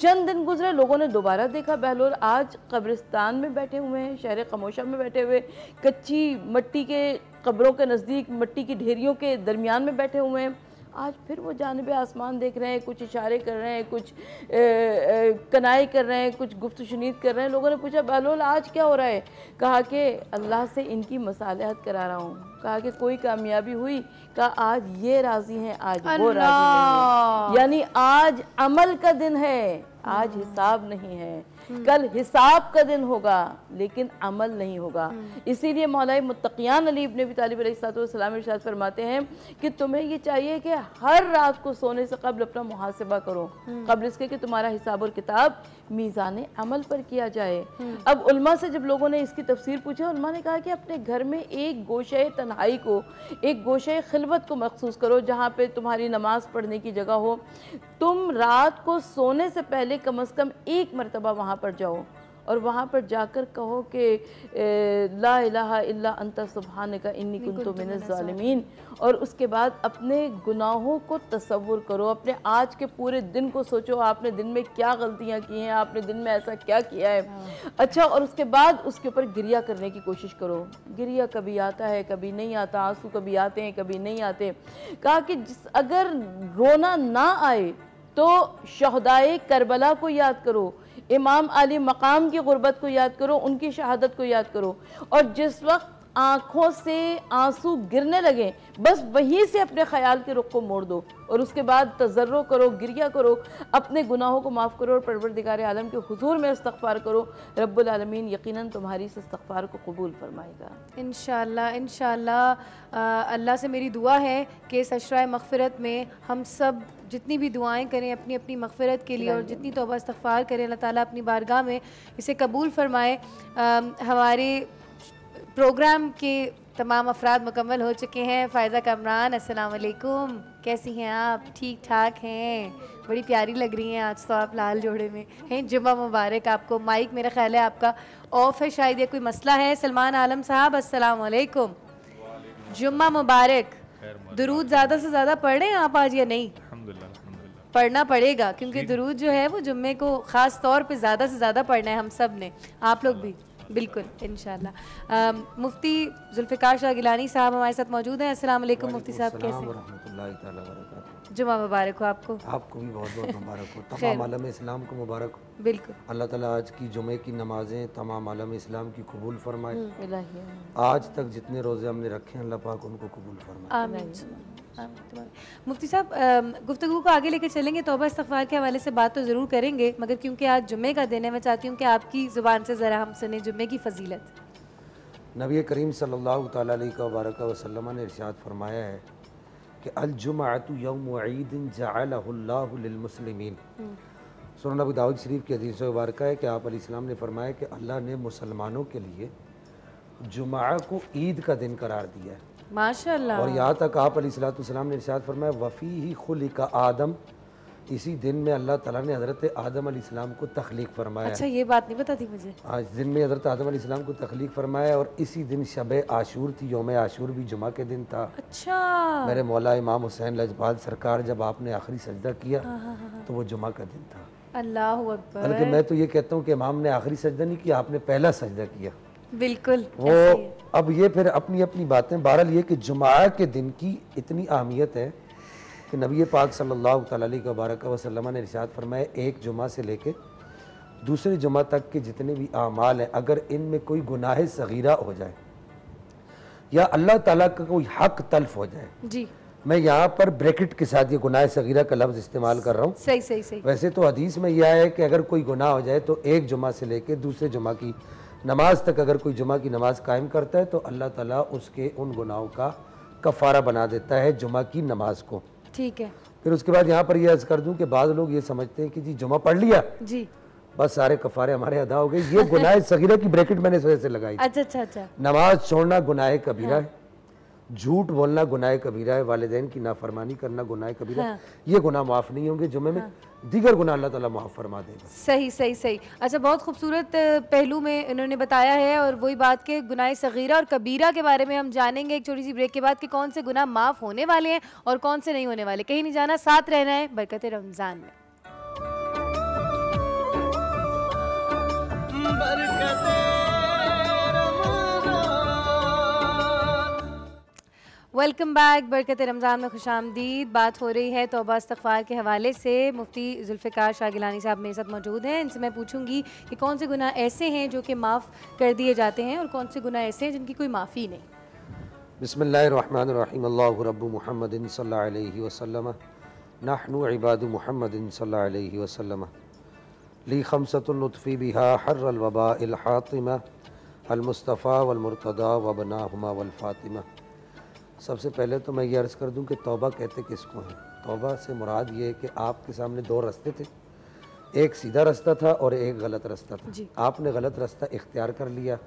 चंद दिन गुजरे, लोगों ने दोबारा देखा बहलोल आज कब्रिस्तान में बैठे हुए हैं, शहर खमोशा में बैठे हुए, कच्ची मट्टी के कब्रों के नज़दीक, मट्टी की ढेरियों के दरमियान में बैठे हुए हैं। आज फिर वो जानिब आसमान देख रहे हैं, कुछ इशारे कर रहे हैं, कुछ कनाई कर रहे हैं, कुछ गुफ्त शुनीद कर रहे हैं। लोगों ने पूछा बहलोल आज क्या हो रहा है? कहा कि अल्लाह से इनकी मसालहत करा रहा हूँ। कहा कि कोई कामयाबी हुई? कहा आज ये राज़ी हैं, आज वो राज़ी नहीं है। यानी आज अमल का दिन है, आज हिसाब नहीं है। कल हिसाब का दिन होगा लेकिन अमल नहीं होगा। इसीलिए मौला मुत्तक़ियान अली इब्न अबी तालिब अलैहिस्सलाम इरशाद फरमाते हैं कि तुम्हें ये चाहिए कि हर रात को सोने से कब्ल अपना मुहासिबा करो, कब्ल इसके कि तुम्हारा हिसाब और किताब मीज़ान अमल पर किया जाए। अब उल्मा से जब लोगों ने इसकी तफसीर पूछी, उल्मा ने कहा कि अपने घर में एक गोशे तन्हाई को, एक गोशे खिलवत को मखसूस करो जहाँ पे तुम्हारी नमाज पढ़ने की जगह हो। तुम रात को सोने से पहले कम से कम एक मरतबा वहाँ पर जाओ और वहाँ पर जाकर कहो कि ला इलाहा इल्ला अंता सुब्हानका इन्नी कुन्तु मिनज़ ज़ालिमीन। और उसके बाद अपने गुनाहों को तसव्वुर करो, अपने आज के पूरे दिन को सोचो, आपने दिन में क्या गलतियाँ की हैं, आपने दिन में ऐसा क्या किया है। अच्छा, और उसके बाद उसके ऊपर गिरिया करने की कोशिश करो। गिरिया कभी आता है कभी नहीं आता, आंसू कभी आते हैं कभी नहीं आते। कहा कि अगर रोना ना आए तो शहदाए करबला को याद करो, इमाम अली मकाम की गुर्बत को याद करो, उनकी शहादत को याद करो। और जिस वक्त आँखों से आंसू गिरने लगे बस वहीं से अपने ख्याल के रुख को मोड़ दो और उसके बाद तजर्रो करो, गिरिया करो, अपने गुनाहों को माफ़ करो और परवरदिगार आलम के हुजूर में इस्तग़फ़ार करो। रब्बुल आलमीन यकीनन तुम्हारी इस इस्तग़फ़ार को कबूल फरमाएगा इंशाअल्लाह। इंशाअल्लाह अल्लाह से मेरी दुआ है कि इस अशराए मग़फ़िरत में हम सब जितनी भी दुआएं करें अपनी अपनी मग़फ़िरत के लिए और जितनी तौबा इस्तग़फ़ार करें, अल्लाह ताला अपनी बारगाह में इसे कबूल फरमाए। हमारे प्रोग्राम के तमाम अफराद मुकम्मल हो चुके हैं। फ़ायज़ा कामरान अस्सलाम वालेकुम, कैसी हैं आप? ठीक ठाक हैं? बड़ी प्यारी लग रही हैं आज तो आप लाल जोड़े में हैं। जुम्मा मुबारक आपको। माइक मेरा ख्याल है आपका ऑफ है शायद, या कोई मसला है। सलमान आलम साहब अस्सलाम वालेकुम, जुम्मा मुबारक। दुरूद ज़्यादा से ज़्यादा पढ़ रहे हैं आप आज या नहीं? पढ़ना पड़ेगा क्योंकि दुरूद जो है वो जुम्मे को ख़ास तौर पे ज़्यादा से ज़्यादा पढ़ना है हम सब ने, आप लोग भी बिल्कुल इंशाल्लाह। मुफ्ती जुल्फ़िकार शाह गिलानी साहब हमारे साथ मौजूद हैं। अस्सलाम वालेकुम मुफ्ती साहब, कैसे हैं? जुम्मा मुबारक हो आपको। आपको भी बहुत बहुत मुबारक हो, तमाम आलम इस्लाम को मुबारक हो। बिल्कुल, अल्लाह ताला आज की जुमे की नमाजें तमाम आलम इस्लाम की कबूल फरमाए। आज तक जितने रोज़े हमने रखे हैं अल्लाह पाक उनको कबूल फरमाए। आमीन। मुफ्ती साहब गुफ्तगू को आगे लेकर चलेंगे, तौबा इस्तग़फ़ार के हवाले से बात तो ज़रूर करेंगे, मगर क्योंकि आज जुम्मे का दिन है मैं चाहती हूँ कि आपकी ज़ुबान से ज़रा हम सुने जुम्मे की फ़जीलत। नबी करीम सल्लल्लाहु तआला अलैहि वसल्लम ने इरशाद फरमाया है कि अल जुमअतु यौम ईद जअलहुल्लाहु लिल मुस्लिमीन। सुनन अबू दाऊद शरीफ की हदीस मुबारक है कि आप अलैहिस्सलाम ने फरमाया कि अल्लाह ने मुसलमानों के लिए जुमा को ईद का दिन करार दिया है माशाअल्लाह। और यहाँ तक आप अलैहिस्सलाम ने इरशाद फरमाया वफ़ीही खुलिका आदम, इसी दिन में अल्लाह ताला ने हज़रत आदम अलैहिस्सलाम को तख्लीक फरमाया। अच्छा, ये बात नहीं पता थी मुझे। आज दिन में हज़रत आदम अलैहिस्सलाम को तख्लीक फरमाया और इसी दिन शब आशूर थी, यौम आशूर भी जुमा के दिन था। अच्छा, मेरे मौला इमाम हुसैन लजपाल सरकार जब आपने आखिरी सजदा किया तो वो जुमा का दिन था। अल्लाहु अकबर। बल्कि मैं तो ये कहता हूँ कि इमाम ने आखिरी सजदा नहीं किया, आपने पहला सजदा किया। बिल्कुल वो अब ये फिर अपनी अपनी बातें। बहरहाल ये कि जुमा के दिन की इतनी अहमियत है कि नबी पाक सल्लल्लाहु अलैहि वसल्लम ने इरशाद फरमाया एक जुमा से लेके दूसरे जुमा तक के जितने भी आमाल हैं अगर इनमें कोई गुनाह सगीरा हो जाए या अल्लाह ताला का कोई हक तल्फ हो जाए जी, मैं यहाँ पर ब्रैकेट के साथ ये गुनाह सगीरा का लफ्ज़ इस्तेमाल कर रहा हूँ। सही सही सही। वैसे तो हदीस में यह है कि अगर कोई गुनाह हो जाए तो एक जुमा से लेके दूसरे जुमा की नमाज तक अगर कोई जुमा की नमाज कायम करता है तो अल्लाह ताला उसके उन गुनाहों का कफ़ारा बना देता है जुमा की नमाज को। ठीक है। फिर उसके बाद यहाँ पर यह अर्ज़ कर दूं कि बाद लोग ये समझते हैं कि जी जुमा पढ़ लिया जी बस सारे कफ़ारे हमारे अदा हो गए। ये गुनाह सगीरा की ब्रैकेट मैंने इस वजह से लगाई। अच्छा अच्छा अच्छा। नमाज छोड़ना गुनाह कबीरा है, झूठ बोलना गुनाह कबीरा है, वालिदैन की नाफरमानी करना गुनाह कबीरा है। ये गुनाह माफ़ नहीं होंगे जुमे में, दीगर गुनाह अल्लाह ताला माफ़ फरमा देगा। सही सही सही। अच्छा, बहुत खूबसूरत पहलू में इन्होंने बताया है और वही बात के गुनाह सगीरा और कबीरा के बारे में हम जानेंगे एक छोटी सी ब्रेक के बाद कि कौन से गुनाह माफ़ होने वाले हैं और कौन से नहीं होने वाले। कहीं नहीं जाना, साथ रहना है बरकत रमज़ान में। Welcome back. बरकत रमज़ान में खुशामदीद। बात हो रही है तौबा इस्तग़फ़ार के हवाले से। मुफ्ती जुल्फ़िकार शाह गिलानी साहब मेरे साथ मौजूद हैं। इनसे मैं पूछूंगी कि कौन से गुनाह ऐसे हैं जो कि माफ़ कर दिए जाते हैं और कौन से गुनाह ऐसे हैं जिनकी कोई माफ़ी नहीं। बिस्मिल्लाहिर्रहमानिर्रहीम। अल्लाहु रब्बु मुहम्मदिन सल्लल्लाहु अलैहि वसल्लम नहनु इबादु मुहम्मदिन सल्लल्लाहु अलैहि वसल्लम ली खमसतुन नुत्फ़ी बिहा हर्रल वबाइल हातिमा अल मुस्तफ़ा वल मुर्तदा व बनाहुमा वल फातिमा। सबसे पहले तो मैं ये अर्ज़ कर दूं कि तौबा कहते किसको हैं। तौबा से मुराद ये है कि आपके सामने दो रास्ते थे, एक सीधा रास्ता था और एक गलत रास्ता था। आपने गलत रास्ता इख्तियार कर लिया।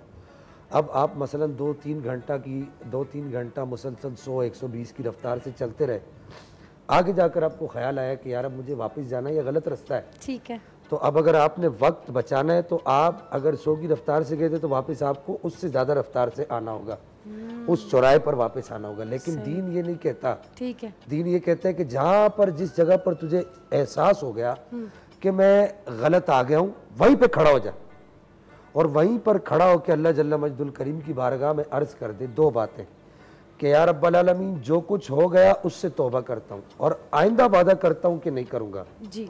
अब आप मसलन 2-3 घंटा मुसलसल 100-120 की रफ्तार से चलते रहे। आगे जाकर आपको ख्याल आया कि यार अब मुझे वापस जाना है, ये गलत रास्ता है। ठीक है। तो अब अगर आपने वक्त बचाना है तो आप अगर 100 की रफ्तार से गए थे तो वापस आपको उससे ज़्यादा रफ्तार से आना होगा, उस चौराहे पर वापस आना होगा। लेकिन दीन ये नहीं कहता। ठीक है। दीन ये कहता है कि जहाँ पर जिस जगह पर तुझे एहसास हो गया कि मैं गलत आ गया हूँ, वहीं पे खड़ा हो जा और वहीं पर खड़ा होकर अल्लाह जल्ला मजदुल करीम की बारगाह में अर्ज़ कर दे दो बातें कि या रब्बल आलमीन जो कुछ हो गया उससे तौबा करता हूँ और आइंदा वादा करता हूँ कि नहीं करूँगा। जी,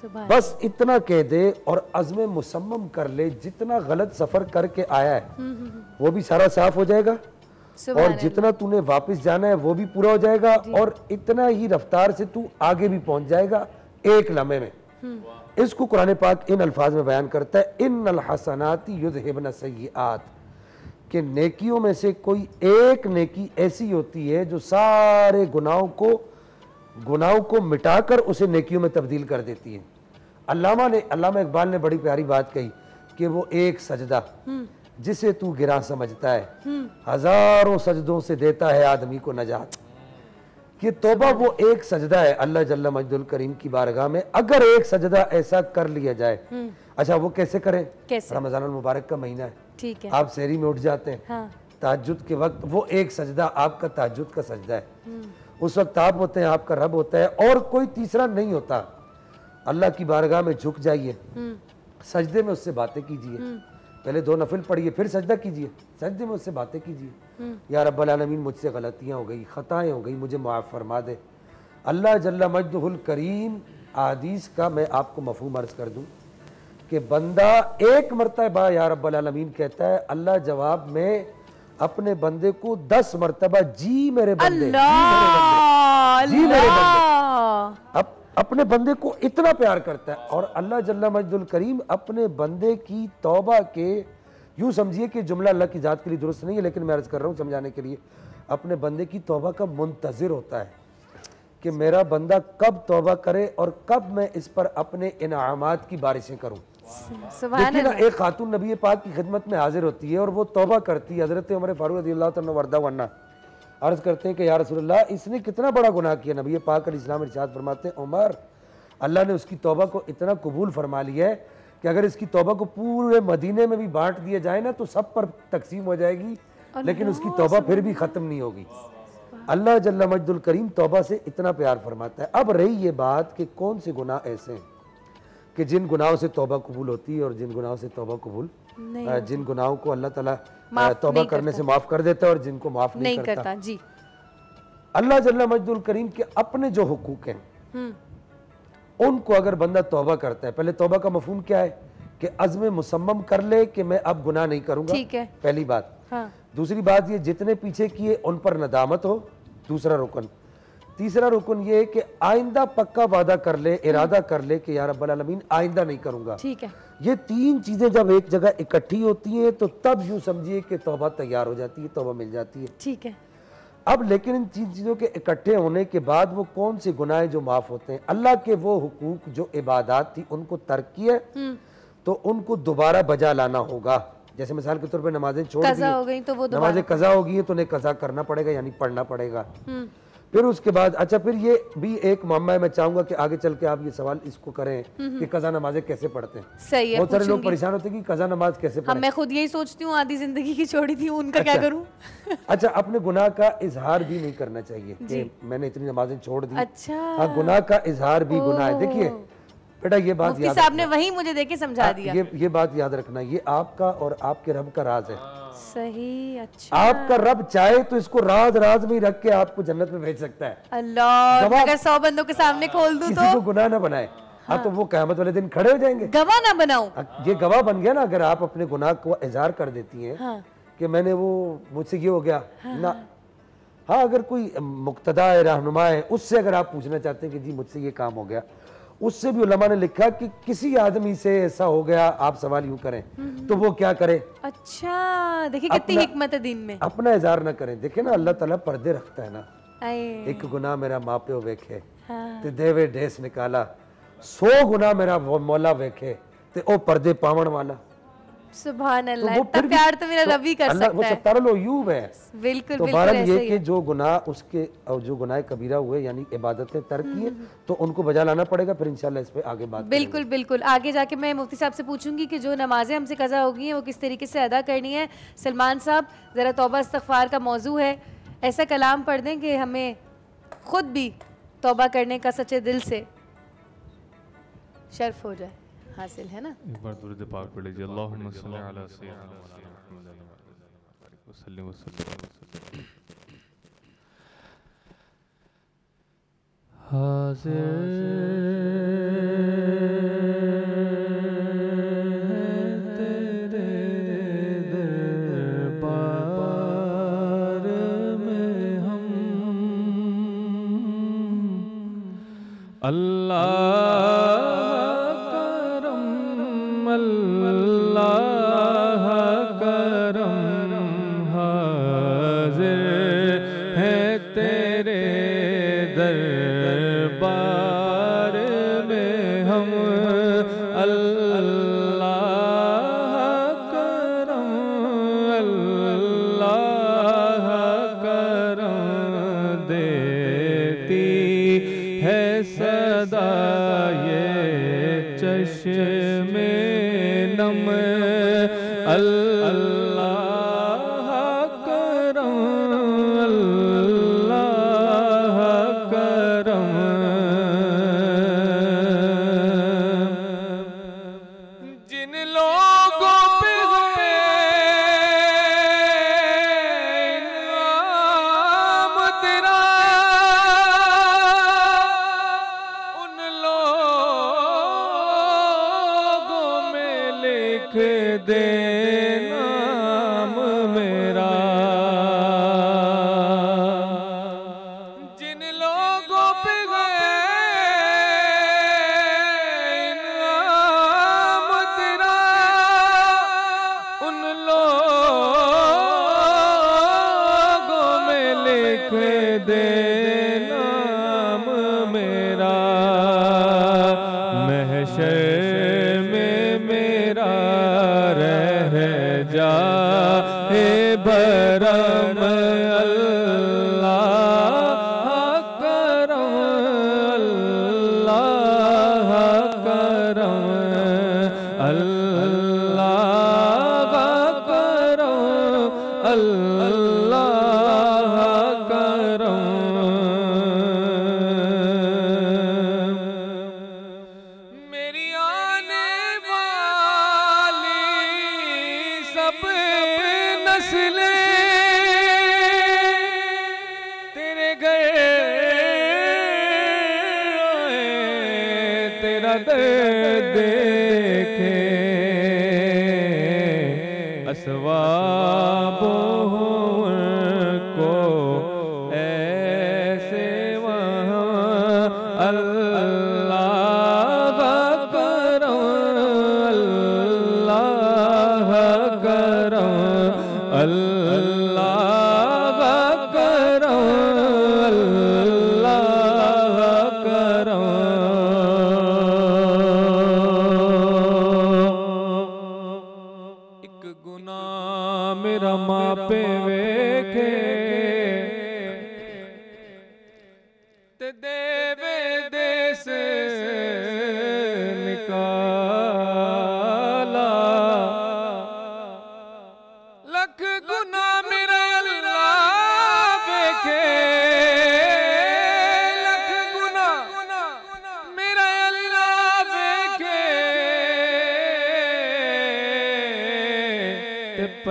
बस इतना कह दे और अज़्म मुसम्मम कर ले, जितना गलत सफ़र करके आया है वो भी सारा साफ हो जाएगा और जितना तूने वापस जाना है वो भी पूरा हो जाएगा और इतना ही रफ्तार से तू आगे भी पहुंच जाएगा एक लम्हे में। इसको कुरान पाक इन अल्फाज में बयान करता है, इन्नल हसनाती युज़हिबन सय्यिआत, कि नेकियों में से कोई एक नेकी ऐसी होती है जो सारे गुनाहों को मिटाकर उसे नेकियों में तब्दील कर देती है। अल्लामा इकबाल ने बड़ी प्यारी बात कही कि वो एक सजदा जिसे तू गिरा समझता है, हजारों सजदों से देता है आदमी को नजात। कि तौबा वो एक सजदा है अल्लाह जल्ला मजदुल करीम की बारगाह में। अगर एक सजदा ऐसा कर लिया जाए, अच्छा वो कैसे करें? रमजान मुबारक का महीना है, ठीक है, आप सहरी में उठ जाते हैं, हाँ। तहज्जुद के वक्त वो एक सजदा आपका तहज्जुद का सजदा है। उस वक्त आप होते हैं, आपका रब होता है और कोई तीसरा नहीं होता। अल्लाह की बारगाह में झुक जाइए, सजदे में उससे बातें कीजिए, पहले 2 नफिल पढ़िए फिर सजदा कीजिए, सजदे में उससे बातें कीजिए, या रब्बल आलमीन मुझसे गलतियां हो गई, खताएं हो गई, मुझे माफ़ फरमा दे। अल्लाह जल्ला मजदुल करीम हदीस का मैं आपको मफहूम अर्ज कर दूं कि बंदा एक मरतबा या रब्बल आलमीन कहता है, अल्लाह जवाब में अपने बंदे को 10 मरतबा जी मेरे बंदे, जी मेरे बंदे, अब अपने बंदे को इतना प्यार करता है। और अल्लाह जल्ला मजदुल करीम अपने बंदे की तौबा के, यूँ समझिए कि जुमला अल्लाह की ज़ात के लिए दुरुस्त नहीं है लेकिन मैं अर्ज़ कर रहा हूँ समझाने के लिए, अपने बंदे की तौबा का मुंतज़िर होता है कि मेरा बंदा कब तौबा करे और कब मैं इस पर अपने इनामात की बारिशें करूँ। देखिए ना, एक खातून नबी पाक की खिदमत में हाजिर होती है और वो तौबा करती है। हज़रत उमर फारूक रज़ियल्लाहु तआला वर्दा वन्ना अर्ज़ करते हैं कि या रसूलल्लाह इसने कितना बड़ा गुनाह किया। नबी पाक अलैहिस्सलाम इरशाद फरमाते हैं, उमर अल्लाह ने उसकी तौबा को इतना कबूल फरमा लिया है कि अगर इसकी तौबा को पूरे मदीने में भी बांट दिया जाए ना तो सब पर तकसीम हो जाएगी, लेकिन उसकी तौबा फिर भी ख़त्म नहीं होगी। अल्लाह जल्ला मजदुल करीम तौबा से इतना प्यार फरमाता है। अब रही ये बात कि कौन से गुनाह ऐसे हैं कि जिन गुनाहों से तौबा कबूल होती है और जिन गुनाहों से तौबा कबूल, जिन गुनाहों को अल्लाह ताला तौबा करने से माफ़ कर देता है और जिनको माफ़ नहीं करता। जी, अल्लाह जल्ला मजदुल करीम के अपने जो हुकूक हैं उनको अगर बंदा तौबा करता है, पहले तौबा का मफहूम क्या है कि अज़्म मुसम्मम कर ले कि मैं अब गुनाह नहीं करूंगा, ठीक है, पहली बात। हाँ। दूसरी बात ये जितने पीछे किए उन पर नदामत हो, दूसरा रुकन। तीसरा रुकन ये है कि आइंदा पक्का वादा कर ले, इरादा कर ले कि या रब्बल आलमीन आइंदा नहीं करूंगा, ठीक है। ये 3 चीजें जब एक जगह इकट्ठी होती हैं तो तब यूं समझिए कि तौबा तैयार हो जाती है, तौबा मिल जाती है, ठीक है। अब लेकिन इन 3 चीज़ों के इकट्ठे होने के बाद वो कौन से गुनाह जो माफ़ होते हैं? अल्लाह के वो हुकूक जो इबादत थी उनको तर्क किया तो उनको दोबारा बजा लाना होगा। जैसे मिसाल के तौर पे नमाजें छोड़ दी तो वो नमाजें कज़ा हो गई तो उन्हें कज़ा करना पड़ेगा, यानी पढ़ना पड़ेगा। फिर उसके बाद अच्छा फिर ये भी एक मामला है, मैं चाहूंगा कि आगे चल के आप ये सवाल इसको करें कि कज़ा नमाजें कैसे पढ़ते हैं। सही है, बहुत सारे लोग परेशान होते हैं कि कज़ा नमाज कैसे पढ़ें। मैं खुद यही सोचती हूँ, आधी जिंदगी की छोड़ी थी, उनका क्या करूं? अच्छा, अपने गुनाह का इजहार भी नहीं करना चाहिए कि मैंने इतनी नमाजें छोड़ दी। अच्छा, हाँ, गुनाह का इजहार भी गुनाह है। देखिए बेटा, ये बात याद, साहब ने वही मुझे देके समझा दिया। ये बात याद रखना, ये आपका और आपके रब का राज है। सही, अच्छा। आपका रब चाहे तो इसको राज राज में ही रख के आपको जन्नत में भेज सकता है। अल्लाह, अगर 100 बंदों के सामने खोल दूं किसी को गुनाह ना बनाए। हाँ, तो वो क़यामत वाले दिन खड़े हो जाएंगे। गवाह ना बनाऊं? ये गवाह बन गया ना, अगर आप अपने गुनाह को इज़हार कर देती हैं। हाँ। कि मैंने वो मुझसे ये हो गया। हाँ। ना हाँ, अगर कोई मुक्तदा है, रहनुमा है, उससे अगर आप पूछना चाहते हैं कि जी मुझसे ये काम हो गया, उससे भी उलमा ने लिखा कि किसी आदमी से ऐसा हो गया, आप सवाल यूं करें तो वो क्या करे। अच्छा, देखिए कितनी हिकमत है दीन में। अपना इज़हार ना करें। देखिए ना, अल्लाह ताला पर्दे रखता है ना। एक गुनाह मेरा माँ प्यो वेखे ते देवे ढेस निकाला, 100 गुना मेरा मौला वेखे ते ओ पर्दे पावन वाला। सुभान अल्लाह, इतना प्यार तो मेरा रब ही कर सकता है। वो सत्तारुल अय्यूब है। बिल्कुल, तो बहरहाल ये कि जो गुनाह उसके और जो गुनाह कबीरा हुए यानी इबादतें तर्क की तो उनको बजा लाना पड़ेगा। फिर इंशाल्लाह इस पे आगे बात बिल्कुल बिल्कुल आगे जाके मैं मुफ्ती साहब से पूछूंगी कि जो नमाजें हमसे कज़ा होगी हैं वो किस तरीके से अदा करनी है। सलमान साहब ज़रा तौबा इस्तग़फ़ार का मौजू है, ऐसा कलाम पढ़ दें कि हमें खुद भी तौबा करने का सच्चे दिल से शर्फ हो जाए, हासिल है ना। एक बार दुरूद पाक पढ़ लीजिए। अल्लाहुम्मा सल्ली अला सय्यिदिना मुहम्मद वसल्लम वसल्लम।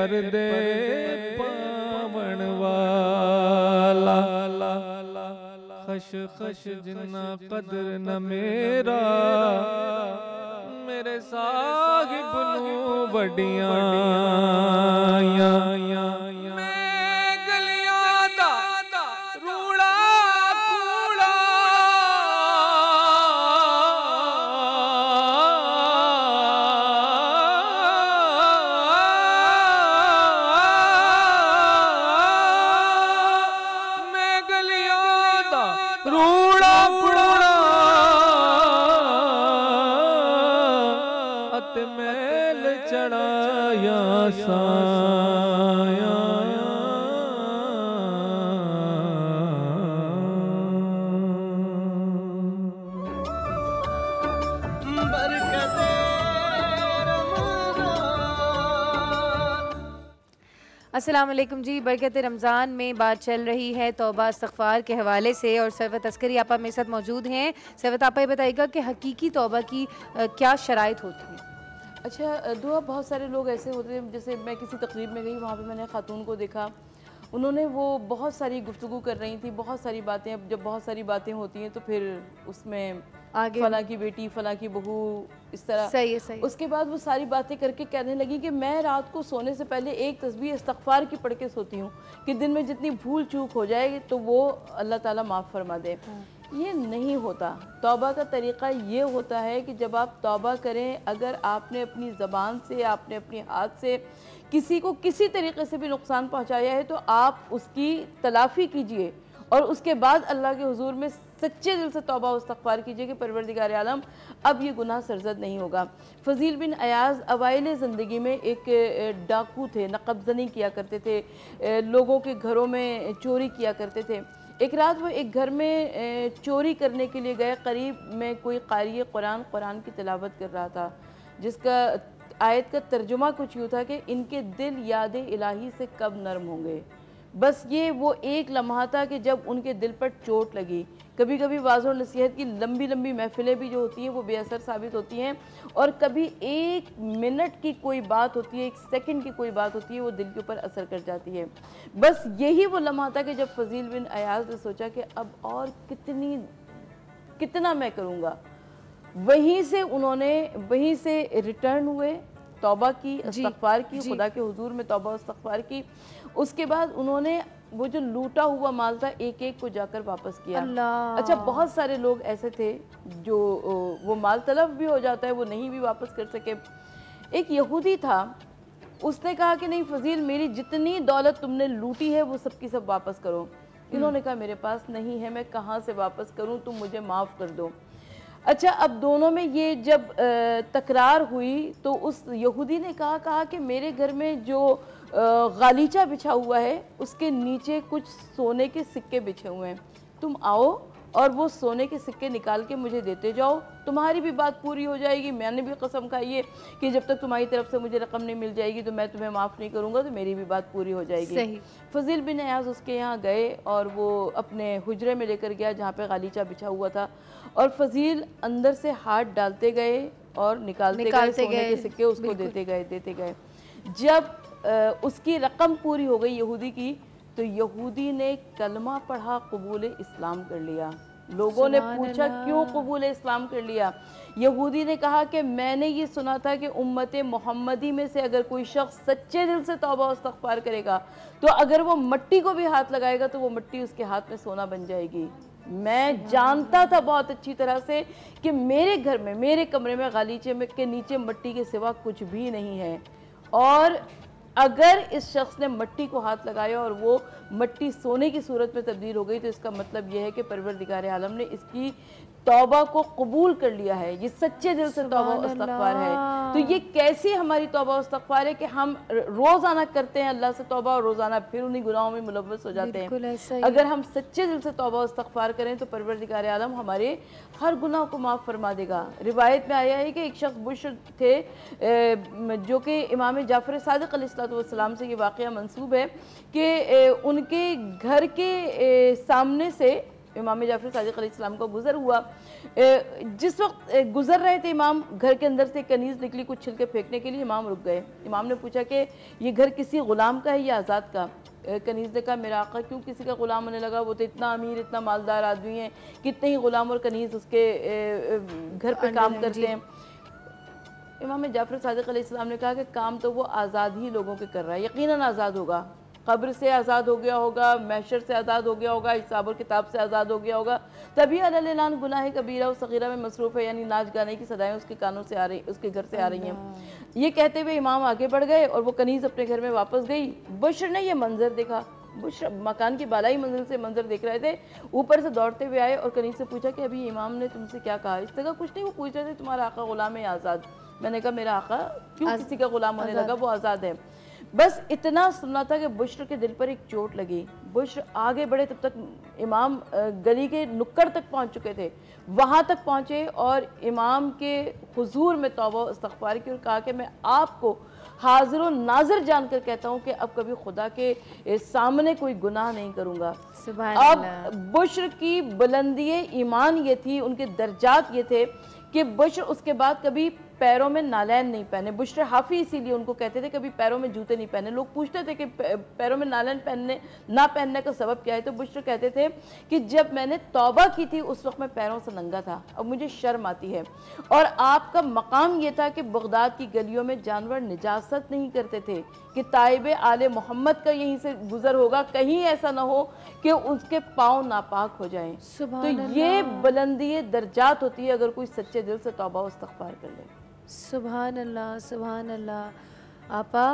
पर्दे पावण वाला खश खश जिन्ना कदर न मेरा मेरे साहिब नू वडियां मैं गलियां दा रूड़ा कूड़ा मैं गलियां दा रूड़ा कूड़ा अत मैल चढ़ाया साया अस्सलाम वालेकुम जी। बरकत रमज़ान में बात चल रही है तौबा इस्तग़फ़ार के हवाले से और सरवत अस्करी आपा मेरे साथ मौजूद हैं। सरवत आपा ये बताइएगा कि हकीकी तौबा की क्या शराइत होती हैं? अच्छा दुआ, बहुत सारे लोग ऐसे होते हैं, जैसे मैं किसी तकरीब में गई, वहाँ पे मैंने खातून को देखा, उन्होंने वो बहुत सारी गुफ्तगू कर रही थी, बहुत सारी बातें। अब जब बहुत सारी बातें होती हैं तो फिर उसमें आगे फला की बेटी, फला की बहू, इस तरह सही है, सही। उसके बाद वो सारी बातें करके कहने लगी कि मैं रात को सोने से पहले एक तस्बीह इस्तग़फ़ार की पढ़ के सोती हूँ कि दिन में जितनी भूल चूक हो जाए तो वो अल्लाह ताला माफ़ फरमा दे। ये नहीं होता। तौबा का तरीक़ा ये होता है कि जब आप तौबा करें, अगर आपने अपनी ज़बान से, आपने अपने हाथ से किसी को किसी तरीके से भी नुकसान पहुंचाया है तो आप उसकी तलाफ़ी कीजिए और उसके बाद अल्लाह के हुजूर में सच्चे दिल से तौबा व इस्तग़फ़ार कीजिए कि परवरदिगार आलम अब ये गुनाह सरज़द नहीं होगा। फ़ज़ील बिन अयाज़ अवाइल ज़िंदगी में एक डाकू थे, नक़बज़नी किया करते थे, लोगों के घरों में चोरी किया करते थे। एक रात वो एक घर में चोरी करने के लिए गए। करीब में कोई क़ारी कुरान की तिलावत कर रहा था, जिसका आयत का तर्जुमा कुछ यूँ था कि इनके दिल याद इलाही से कब नरम होंगे। बस ये वो एक लम्हा था कि जब उनके दिल पर चोट लगी। कभी कभी वाज़ और नसीहत की लंबी लंबी महफ़िलें भी जो होती हैं वो बेअसर साबित होती हैं, और कभी एक मिनट की कोई बात होती है, एक सेकंड की कोई बात होती है, वो दिल के ऊपर असर कर जाती है। बस यही वो लम्हा था कि जब फ़ज़ील बिन अयाज़ ने सोचा कि अब और कितना मैं करूँगा। वहीं से रिटर्न हुए, तौबा की, इस्तग़फ़ार की, खुदा के हुजूर में तौबा इस्तग़फ़ार की। उसके बाद उन्होंने वो जो लूटा हुआ माल था एक एक को जाकर वापस किया। अच्छा, बहुत सारे लोग ऐसे थे जो वो माल तलफ भी हो जाता है, वो नहीं भी वापस कर सके। एक यहूदी था, उसने कहा कि नहीं फ़ज़ील, मेरी जितनी दौलत तुमने लूटी है वो सब की सब वापस करो। इन्होंने कहा मेरे पास नहीं है, मैं कहाँ से वापस करूँ, तुम मुझे माफ़ कर दो। अच्छा, अब दोनों में ये जब तकरार हुई तो उस यहूदी ने कहा कि मेरे घर में जो गालीचा बिछा हुआ है उसके नीचे कुछ सोने के सिक्के बिछे हुए हैं, तुम आओ और वो सोने के सिक्के निकाल के मुझे देते जाओ, तुम्हारी भी बात पूरी हो जाएगी। मैंने भी कसम खाई है कि जब तक तुम्हारी तरफ से मुझे रकम नहीं मिल जाएगी तो मैं तुम्हें माफ़ नहीं करूँगा, तो मेरी भी बात पूरी हो जाएगी। सही। फ़ज़ील बिन अयाज़ उसके यहाँ गए और वो अपने हुजरे में लेकर गया जहाँ पे गालीचा बिछा हुआ था, और फ़ज़ील अंदर से हाथ डालते गए और निकालते गए सोने के सिक्के उसको देते गए। जब उसकी रकम पूरी हो गई यहूदी की, तो यहूदी ने कलमा पढ़ा, कबूल इस्लाम कर लिया। लोगों ने पूछा क्यों कबूल इस्लाम कर लिया? यहूदी ने कहा कि मैंने ये सुना था कि उम्मत मोहम्मदी में से अगर कोई शख्स सच्चे दिल से तौबा और इस्तग़फ़ार करेगा तो अगर वो मिट्टी को भी हाथ लगाएगा तो वो मिट्टी उसके हाथ में सोना बन जाएगी। मैं जानता था बहुत अच्छी तरह से कि मेरे घर में, मेरे कमरे में गालीचे में के नीचे मिट्टी के सिवा कुछ भी नहीं है, और अगर इस शख्स ने मिट्टी को हाथ लगाया और वो मिट्टी सोने की सूरत में तब्दील हो गई तो इसका मतलब यह है कि परवरदिगार आलम ने इसकी तौबा को कबूल कर लिया है। ये सच्चे दिल से तौबा और इस्तग़फ़ार है। तो ये कैसी हमारी तौबा और इस्तग़फ़ार है कि हम रोज़ाना करते हैं अल्लाह से तौबा और रोज़ाना फिर उन्हीं गुनाहों में मुलव्वस हो जाते हैं। अगर हम सच्चे दिल से तौबा और इस्तग़फ़ार करें तो परवरदिगार आलम हमारे हर गुनाह को माफ़ फरमा देगा। रिवायत में आया है कि एक शख्स बुश्र थे जो कि इमाम जाफ़र सादिक़ अलैहिस्सलाम से ये वाक़या मंसूब है कि उनके घर के सामने से इमाम जाफ़र सादिक़ अलैहिस्सलाम का गुज़र हुआ। जिस वक्त गुज़र रहे थे इमाम, घर के अंदर से कनीज़ निकली कुछ छिलके फेंकने के लिए। इमाम रुक गए। इमाम ने पूछा कि ये घर किसी ग़ुलाम का है या आज़ाद का? कनीज़ ने कहा मेरा आका क्यों किसी का ग़ुलाम होने लगा, वो तो इतना अमीर इतना मालदार आदमी है, कितने ही ग़ुलाम और कनीज़ उसके घर पे काम करते हैं। इमाम जाफ़र सादिक़ अलैहिस्सलाम ने कहा कि काम तो वो आज़ाद ही लोगों के कर रहा है, यकीनन आज़ाद होगा, कब्र से आज़ाद हो गया होगा, महशर से आज़ाद हो गया होगा, हिसाब और किताब से आज़ाद हो गया होगा, तभी अलैलान गुनाह कबीरा और सगीरा में मसरूफ़ है, यानी नाच गाने की सदाएं उसके कानों से आ रही, उसके घर से आ रही हैं। ये कहते हुए इमाम आगे बढ़ गए और वो कनीज़ अपने घर में वापस गई। बशर ने यह मंजर देखा, बुशर मकान की बालाई मंजिल से मंजर देख रहे थे, ऊपर से दौड़ते हुए आए और कनीज़ से पूछा कि अभी इमाम ने तुमसे क्या कहा? इसने कहा कुछ नहीं, वो पूछ रहे थे तुम्हारा आका ग़ुलाम है आज़ाद। मैंने कहा मेरा आका क्यों किसी का ग़ुलाम होने लगा, वो आज़ाद है। बस इतना सुनना था कि बुशर के दिल पर एक चोट लगी। बुशर आगे बढ़े, तब तक इमाम गली के नुक्कड़ तक पहुंच चुके थे। वहां तक पहुंचे और इमाम के हुजूर में तौबा इस्तग़फ़ार की और कहा कि मैं आपको हाज़िर व नाज़िर जानकर कहता हूँ कि अब कभी खुदा के सामने कोई गुनाह नहीं करूँगा। अब बुशर की बुलंदी ईमान ये थी, उनके दर्जात ये थे कि बुशर उसके बाद कभी पैरों में नालैन नहीं पहने। बुशर हाफी इसीलिए उनको कहते थे, कभी पैरों में जूते नहीं पहने। लोग पूछते थे कि पैरों में नालैन ना पहनने का सबब क्या है, तो बुशर कहते थे कि जब मैंने तौबा की थी उस वक्त मैं पैरों से नंगा था, अब मुझे शर्म आती है। और आपका मकाम ये था कि बगदाद की गलियों में जानवर निजासत नहीं करते थे कि ताइब आले मोहम्मद का यहीं से गुजर होगा, कहीं ऐसा ना हो कि उसके पाँव नापाक हो जाएं। तो ये बुलंदी दर्जात होती है अगर कोई सच्चे दिल से तौबा व इस्तग़फ़ार कर ले। सुभान अल्लाह, सुभान अल्लाह। आपा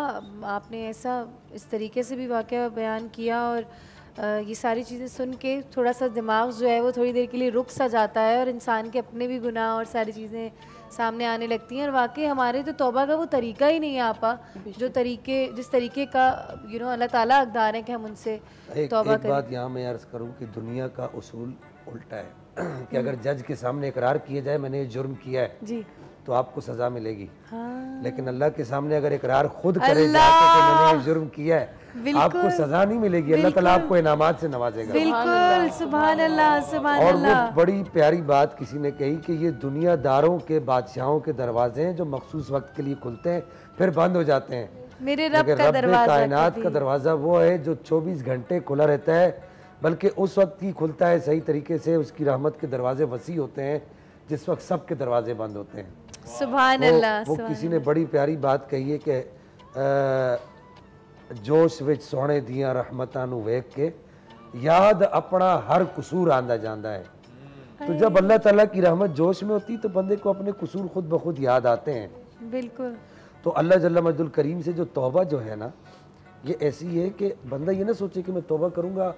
आपने ऐसा इस तरीके से भी वाक़या बयान किया और ये सारी चीज़ें सुन के थोड़ा सा दिमाग जो है वो थोड़ी देर के लिए रुक सा जाता है और इंसान के अपने भी गुनाह और सारी चीज़ें सामने आने लगती हैं। और वाकई हमारे तो तौबा का वो तरीका ही नहीं है आपा, जो तरीके जिस तरीके का अल्लाह ताला हकदार है कि हम उनसे तौबा करें। एक बात यहाँ मैं अर्ज़ करूँ कि दुनिया का उसूल उल्टा है कि अगर जज के सामने इकरार किया जाए मैंने ये जुर्म किया है जी, तो आपको सज़ा मिलेगी। हाँ। लेकिन अल्लाह के सामने अगर इकरार खुद करे जाके कि मैंने ये जुर्म किया है, आपको सज़ा नहीं मिलेगी, अल्लाह ताला आपको इनामात से नवाजेगा। बिल्कुल, सुभान अल्लाह, सुभान अल्लाह। और वो बड़ी प्यारी बात किसी ने कही कि ये दुनियादारों के बादशाहों के दरवाजे हैं जो मखसूस वक्त के लिए खुलते हैं फिर बंद हो जाते हैं। मेरे रब का दरवाज़ा, कायनात का दरवाज़ा वो है जो 24 घंटे खुला रहता है, बल्कि उस वक्त ही खुलता है सही तरीके से, उसकी रहमत के दरवाजे वसी होते हैं जिस वक्त सब के दरवाजे बंद होते हैं। सुभान अल्लाह। वो किसी ने बड़ी प्यारी बात कही है कि जोश विच सोने दियां रहमतां नूं वेख के याद अपना हर कसूर आंदा जांदा है। तो जब अल्लाह ताला की रहमत जोश में होती तो बंदे को अपने कसूर खुद ब खुद याद आते हैं। बिल्कुल। तो अल्लाह जल्ल मजदुल करीम से जो तौबा जो है ना, ये ऐसी है कि बंदा ये ना सोचे कि मैं तौबा करूंगा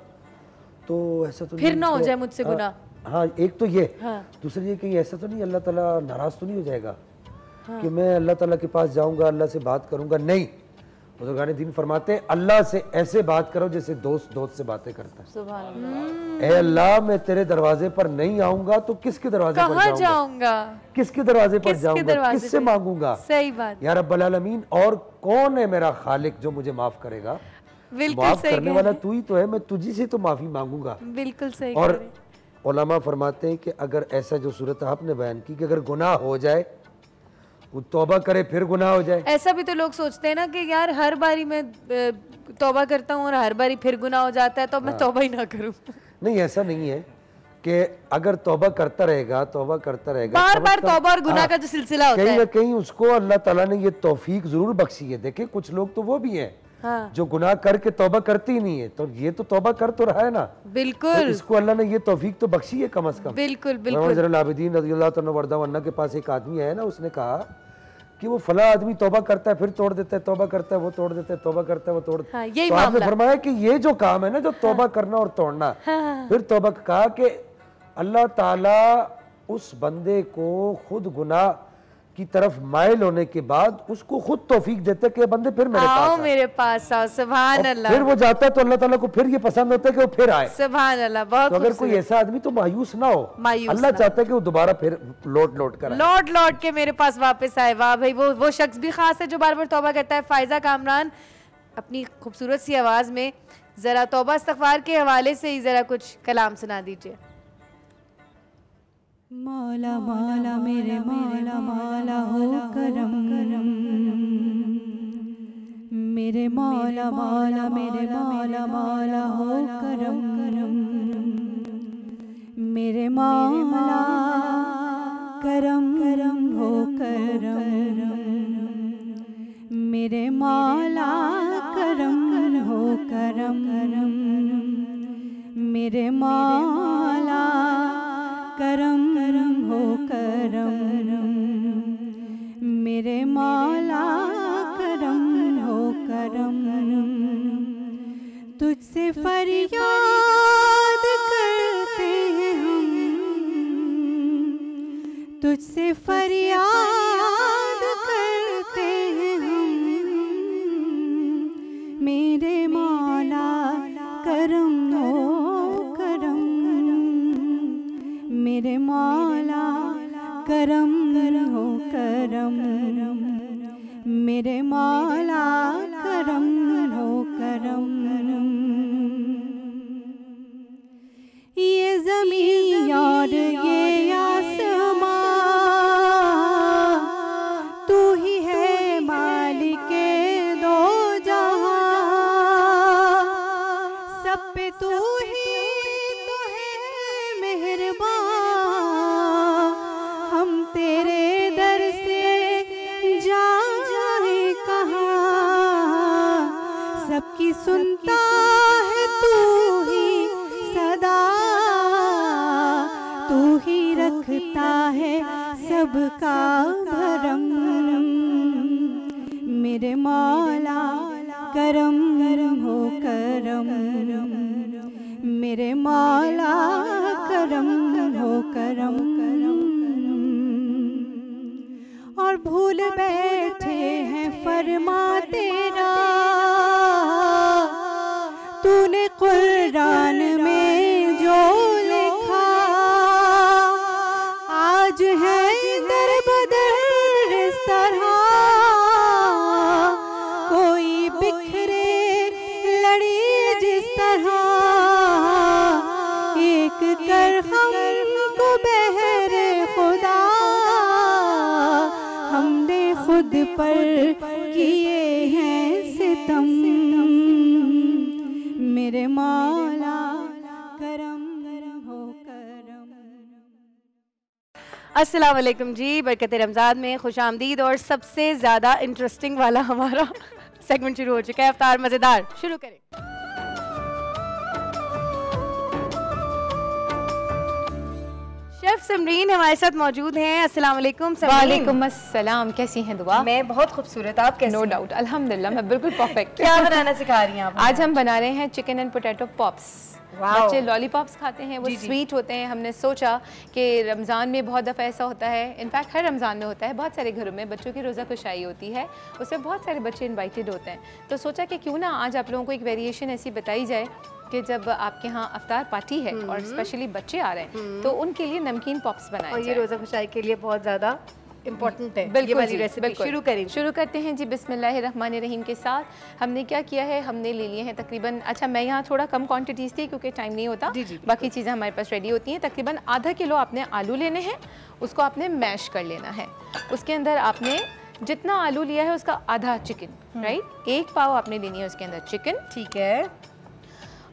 तो ऐसा तो फिर ना हो जाए मुझसे गुनाह। हाँ, एक तो ये, दूसरी ये कि ऐसा तो नहीं अल्लाह ताला नाराज़ तो नहीं हो जाएगा कि मैं अल्लाह ताला के पास जाऊंगा अल्लाह से बात करूंगा। नहीं, बुजुर्गान दीन फरमाते हैं अल्लाह से ऐसे बात करो जैसे दोस्त दोस्त से बातें करता है। सुभान अल्लाह। ए अल्लाह मैं तेरे दरवाजे पर नहीं आऊंगा तो किसके दरवाजे पर जाऊंगा? किसके दरवाजे पर जाऊंगा? किससे मांगूंगा? सही बात। या रब्बुल आलमीन, और कौन है मेरा खालिक जो मुझे माफ करेगा? माफ करने वाला तू ही तो है, मैं तुझी से तो माफी मांगूंगा। बिल्कुल सही। और उलमा फरमाते हैं कि अगर ऐसा जो सूरत आपने बयान की कि अगर गुनाह हो जाए वो तौबा करे फिर गुनाह हो जाए, ऐसा भी तो लोग सोचते हैं ना कि यार हर बारी मैं तौबा करता हूँ और हर बारी फिर गुनाह हो जाता है तो मैं तौबा ही ना करूँ। नहीं, ऐसा नहीं है कि अगर तौबा करता रहेगा बार बार तौबा और गुनाह का जो सिलसिला होता है, कहीं ना कहीं उसको अल्लाह ताला ने ये तौफीक जरूर बख्शी है। देखे कुछ लोग तो वो भी हैं जो गुनाह करके तौबा करती ही नहीं है, तो ये तो तौबा कर तो रहा है ना। बिल्कुल। तो इसको अल्लाह ने ये तौफीक तो बख्शी है कम से कम। बिल्कुल बिल्कुल। आबिदीन रज़ियल्लाहु तआला अन्हु के पास एक आदमी आया ना, उसने कहा कि वो फला आदमी तौबा करता है फिर तोड़ देता है, तौबा करता है वो तोड़ देता है, तौबा करता है वो तोड़। हाँ, तो आपने फरमाया कि ये जो काम है ना, जो तौबा करना और तोड़ना, फिर तौबा कहा कि अल्लाह ताला उस बंदे को खुद गुनाह की तरफ माइल होने के बाद उसको खुद तौफीक देते कि बंदे फिर मेरे पास आओ। सुभान अल्लाह। फिर वो जाता है तो अल्लाह ताला को फिर ये पसंद होता है कि वो फिर आए। सुभान अल्लाह। बहुत तो अगर कोई ऐसा आदमी तो मायूस ना हो, अल्लाह चाहता है कि वो दोबारा फिर लौट कर लौट के मेरे पास वापस आए। वाह भाई, वो शख्स भी खास है जो बार बार तौबा करता है। फायजा कामरान अपनी खूबसूरत सी आवाज में जरा तौबा इस्तग़फ़ार के हवाले से ही जरा कुछ कलाम सुना दीजिए। मौला मौला मेरे मौला मौला हो करम करम, मेरे मौला मौला मेरे मौला मौला हो करम करम, मेरे मौला करम करम हो करम, मेरे मौला करम हो करम, मेरे मौला करम करम हो करम, मेरे मौला करम हो करम, तुझसे फरियाद करते हैं हम, तुझसे फरियाद करते हैं हम, मेरे मौला करम हो करम, मेरे मौला करम हो करम, मेरे मौला करम हो करम, ये ज़मीन और ये आसमां तू ही है मालिके दो जहां, सब पे तू ही तो है मेहरबान, हम तेरे दर से जाए कहाँ, सबकी सुनता है तू ही सदा, तू ही रखता है सबका भरम, मेरे मौला करम करम हो करम, मेरे मौला करम हो करम, और भूल बैठे हैं फरमा तेरा, तूने कुरान में जो लिखा, आज है दर बदर इस तरह, कोई बिखरे लड़ी जिस तरह, एक कर हमको बहरे खुदा, हमने खुद पर किए हैं सितम, मेरे मौला करम हो करम। अस्सलाम वालेकुम जी, बरकत रमज़ान में खुशामदीद। और सबसे ज़्यादा इंटरेस्टिंग वाला हमारा सेगमेंट शुरू हो चुका है, अफ्तार मज़ेदार। शुरू करें। शेफ समरीन हमारे साथ मौजूद हैं। अस्सलाम वालेकुम समरीन। वालेकुम अस्सलाम, कैसी हैं दुआ? मैं बहुत खूबसूरत, आप कैसी? नो डाउट, अल्हम्दुलिल्लाह मैं बिल्कुल परफेक्ट। क्या बनाना सिखा रही हैं आप? आज हम बना रहे हैं चिकन एंड पोटैटो पॉप्स। बच्चे लॉलीपॉप्स खाते हैं, वो स्वीट होते हैं। हमने सोचा कि रमज़ान में बहुत दफ़ा ऐसा होता है, इनफैक्ट हर रमज़ान में होता है, बहुत सारे घरों में बच्चों की रोज़ा खुशाई होती है, उसमें बहुत सारे बच्चे इनवाइटेड होते हैं। तो सोचा कि क्यों ना आज आप लोगों को एक वेरिएशन ऐसी बताई जाए कि जब आपके यहाँ अफ्तार पार्टी है और स्पेशली बच्चे आ रहे हैं तो उनके लिए नमकीन पॉप्स बनाए जाए। ये रोज़ा खुशाई के लिए बहुत ज़्यादा इम्पोर्टेंट है। बिल्कुल, ये वाली रेसिपी शुरू करते हैं जी बिस्मिल्लाहिर्रहमानिर्रहीम के साथ। हमने क्या किया है, हमने ले लिए हैं तकरीबन, अच्छा मैं यहाँ थोड़ा कम क्वांटिटीज़ थी क्योंकि टाइम नहीं होता, बाकी चीज़ें हमारे पास रेडी होती हैं। तकरीबन आधा किलो आपने आलू लेने हैं, उसको आपने मैश कर लेना है। उसके अंदर आपने जितना आलू लिया है उसका आधा चिकन, राइट, 1 पाव आपने लेनी है उसके अंदर चिकन, ठीक है।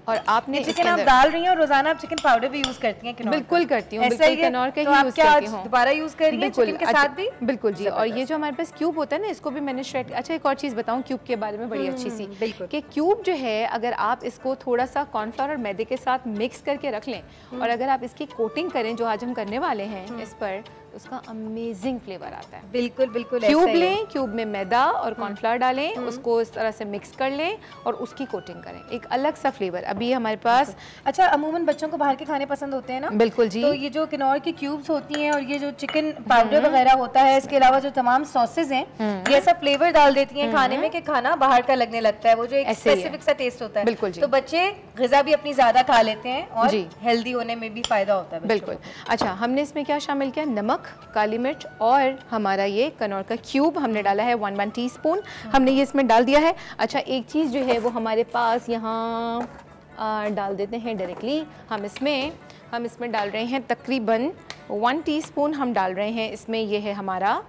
और आपने चिकन आप डाल रही हैं और रोजाना आप चिकन पाउडर भी यूज करती हैं? बिल्कुल करती हूँ, बिल्कुल किनौर का ही यूज करती हूँ। दोबारा यूज कर रही हैं चिकन के साथ भी? बिल्कुल जी। और ये जो हमारे पास क्यूब होता है ना, इसको भी मैंने श्रेड। अच्छा एक और चीज़ बताऊँ क्यूब के बारे में, बड़ी अच्छी सी, कि क्यूब जो है अगर आप इसको थोड़ा सा कॉर्नफ्लावर और मैदे के साथ मिक्स करके रख लें और अगर आप इसकी कोटिंग करें जो आज हम करने वाले हैं इस पर, उसका अमेजिंग फ्लेवर आता है। बिल्कुल बिल्कुल। क्यूब लें, क्यूब में मैदा और कॉर्नफ्लावर डालें, उसको इस तरह से मिक्स कर लें और उसकी कोटिंग करें, एक अलग सा फ्लेवर। अभी हमारे पास अच्छा अमूमन बच्चों को बाहर के खाने पसंद होते हैं ना? बिल्कुल जी। तो ये जो किनौर की क्यूब्स होती हैं और ये जो चिकन पाउडर वगैरह होता है, इसके अलावा जो तमाम सॉसेज हैं, ये ऐसा फ्लेवर डाल देती हैं खाने में कि खाना बाहर का लगने लगता है, वो जो एक स्पेसिफिक सा टेस्ट होता है। बिल्कुल जी। तो बच्चे ग़िज़ा भी अपनी ज़्यादा खा लेते हैं और हेल्दी होने में भी फ़ायदा होता है। बिल्कुल। अच्छा हमने इसमें क्या शामिल किया, नमक, काली मिर्च और हमारा ये किनौर का क्यूब हमने डाला है 1 टीस्पून, हमने ये इसमें डाल दिया है। अच्छा एक चीज़ जो है वो हमारे पास यहाँ डाल देते हैं डायरेक्टली, हम इसमें डाल रहे हैं तकरीबन 1 टीस्पून हम डाल रहे हैं इसमें, ये है हमारा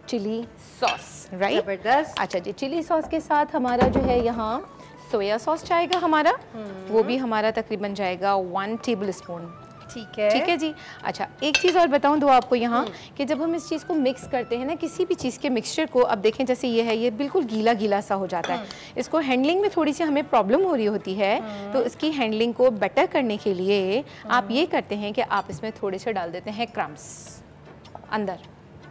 चिली सॉस, राइट। जबरदस्त। अच्छा जी, चिली सॉस के साथ हमारा जो है यहाँ सोया सॉस जाएगा हमारा, वो भी हमारा तकरीबन जाएगा 1 टेबल स्पून। ठीक है, ठीक है जी। अच्छा, एक चीज़ और बताऊं दो आपको यहाँ कि जब हम इस चीज़ को मिक्स करते हैं ना, किसी भी चीज़ के मिक्सचर को, अब देखें जैसे ये है, ये बिल्कुल गीला गीला सा हो जाता है, इसको हैंडलिंग में थोड़ी सी हमें प्रॉब्लम हो रही होती है, तो इसकी हैंडलिंग को बेटर करने के लिए आप ये करते हैं कि आप इसमें थोड़े से डाल देते हैं क्रम्स अंदर।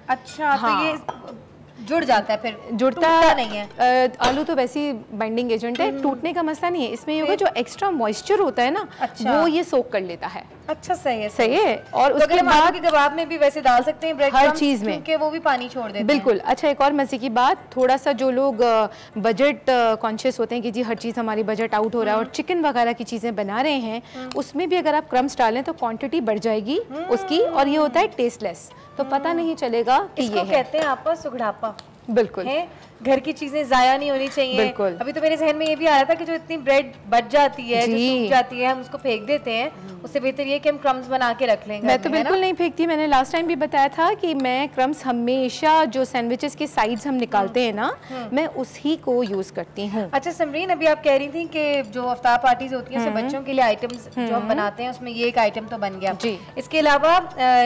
अच्छा, हाँ। तो ये जुड़ जाता है, फिर जुड़ता नहीं है। आलू तो वैसे ही बाइंडिंग एजेंट है, टूटने का मसला नहीं है इसमें। ये होगा जो एक्स्ट्रा मॉइस्चर होता है ना, अच्छा। वो ये सोक कर लेता है। अच्छा, सही है, सही है। और तो उसके बाद आलू के कबाब में भी वैसे डाल सकते हैं ब्रेड हर चीज़ में, क्योंकि वो भी पानी छोड़ देते हैं। बिल्कुल। अच्छा, एक और मजे की बात, थोड़ा सा जो लोग बजट कॉन्शियस होते हैं कि जी हर चीज़ हमारी बजट आउट हो रहा है और चिकन वगैरह की चीज़ें बना रहे हैं, उसमें भी अगर आप क्रम्स डालें तो क्वांटिटी बढ़ जाएगी उसकी, और ये होता है टेस्टलेस, तो पता नहीं चलेगा कि ये कहते हैं आपका सुगड़ापा। बिल्कुल है, घर की चीजें जाया नहीं होनी चाहिए। बिल्कुल। अभी तो मेरे जहन में ये भी आ रहा था कि जो इतनी ब्रेड बच जाती है, जो सूख जाती है, हम उसको फेंक देते हैं, उससे बेहतर ये कि हम क्रम्स बना के रख लेंगे। मैं तो बिल्कुल नहीं फेंकती, मैंने लास्ट टाइम भी बताया था कि मैं क्रम्स हमेशा जो सैंडविचेस के साइड्स हम निकालते हैं ना, मैं उसी को यूज करती हूँ। अच्छा समरीन, अभी आप कह रही थी कि जो अफ्तार पार्टीज होती हैं बच्चों के लिए आइटम्स जो हम बनाते हैं, उसमें ये एक आइटम तो बन गया जी। इसके अलावा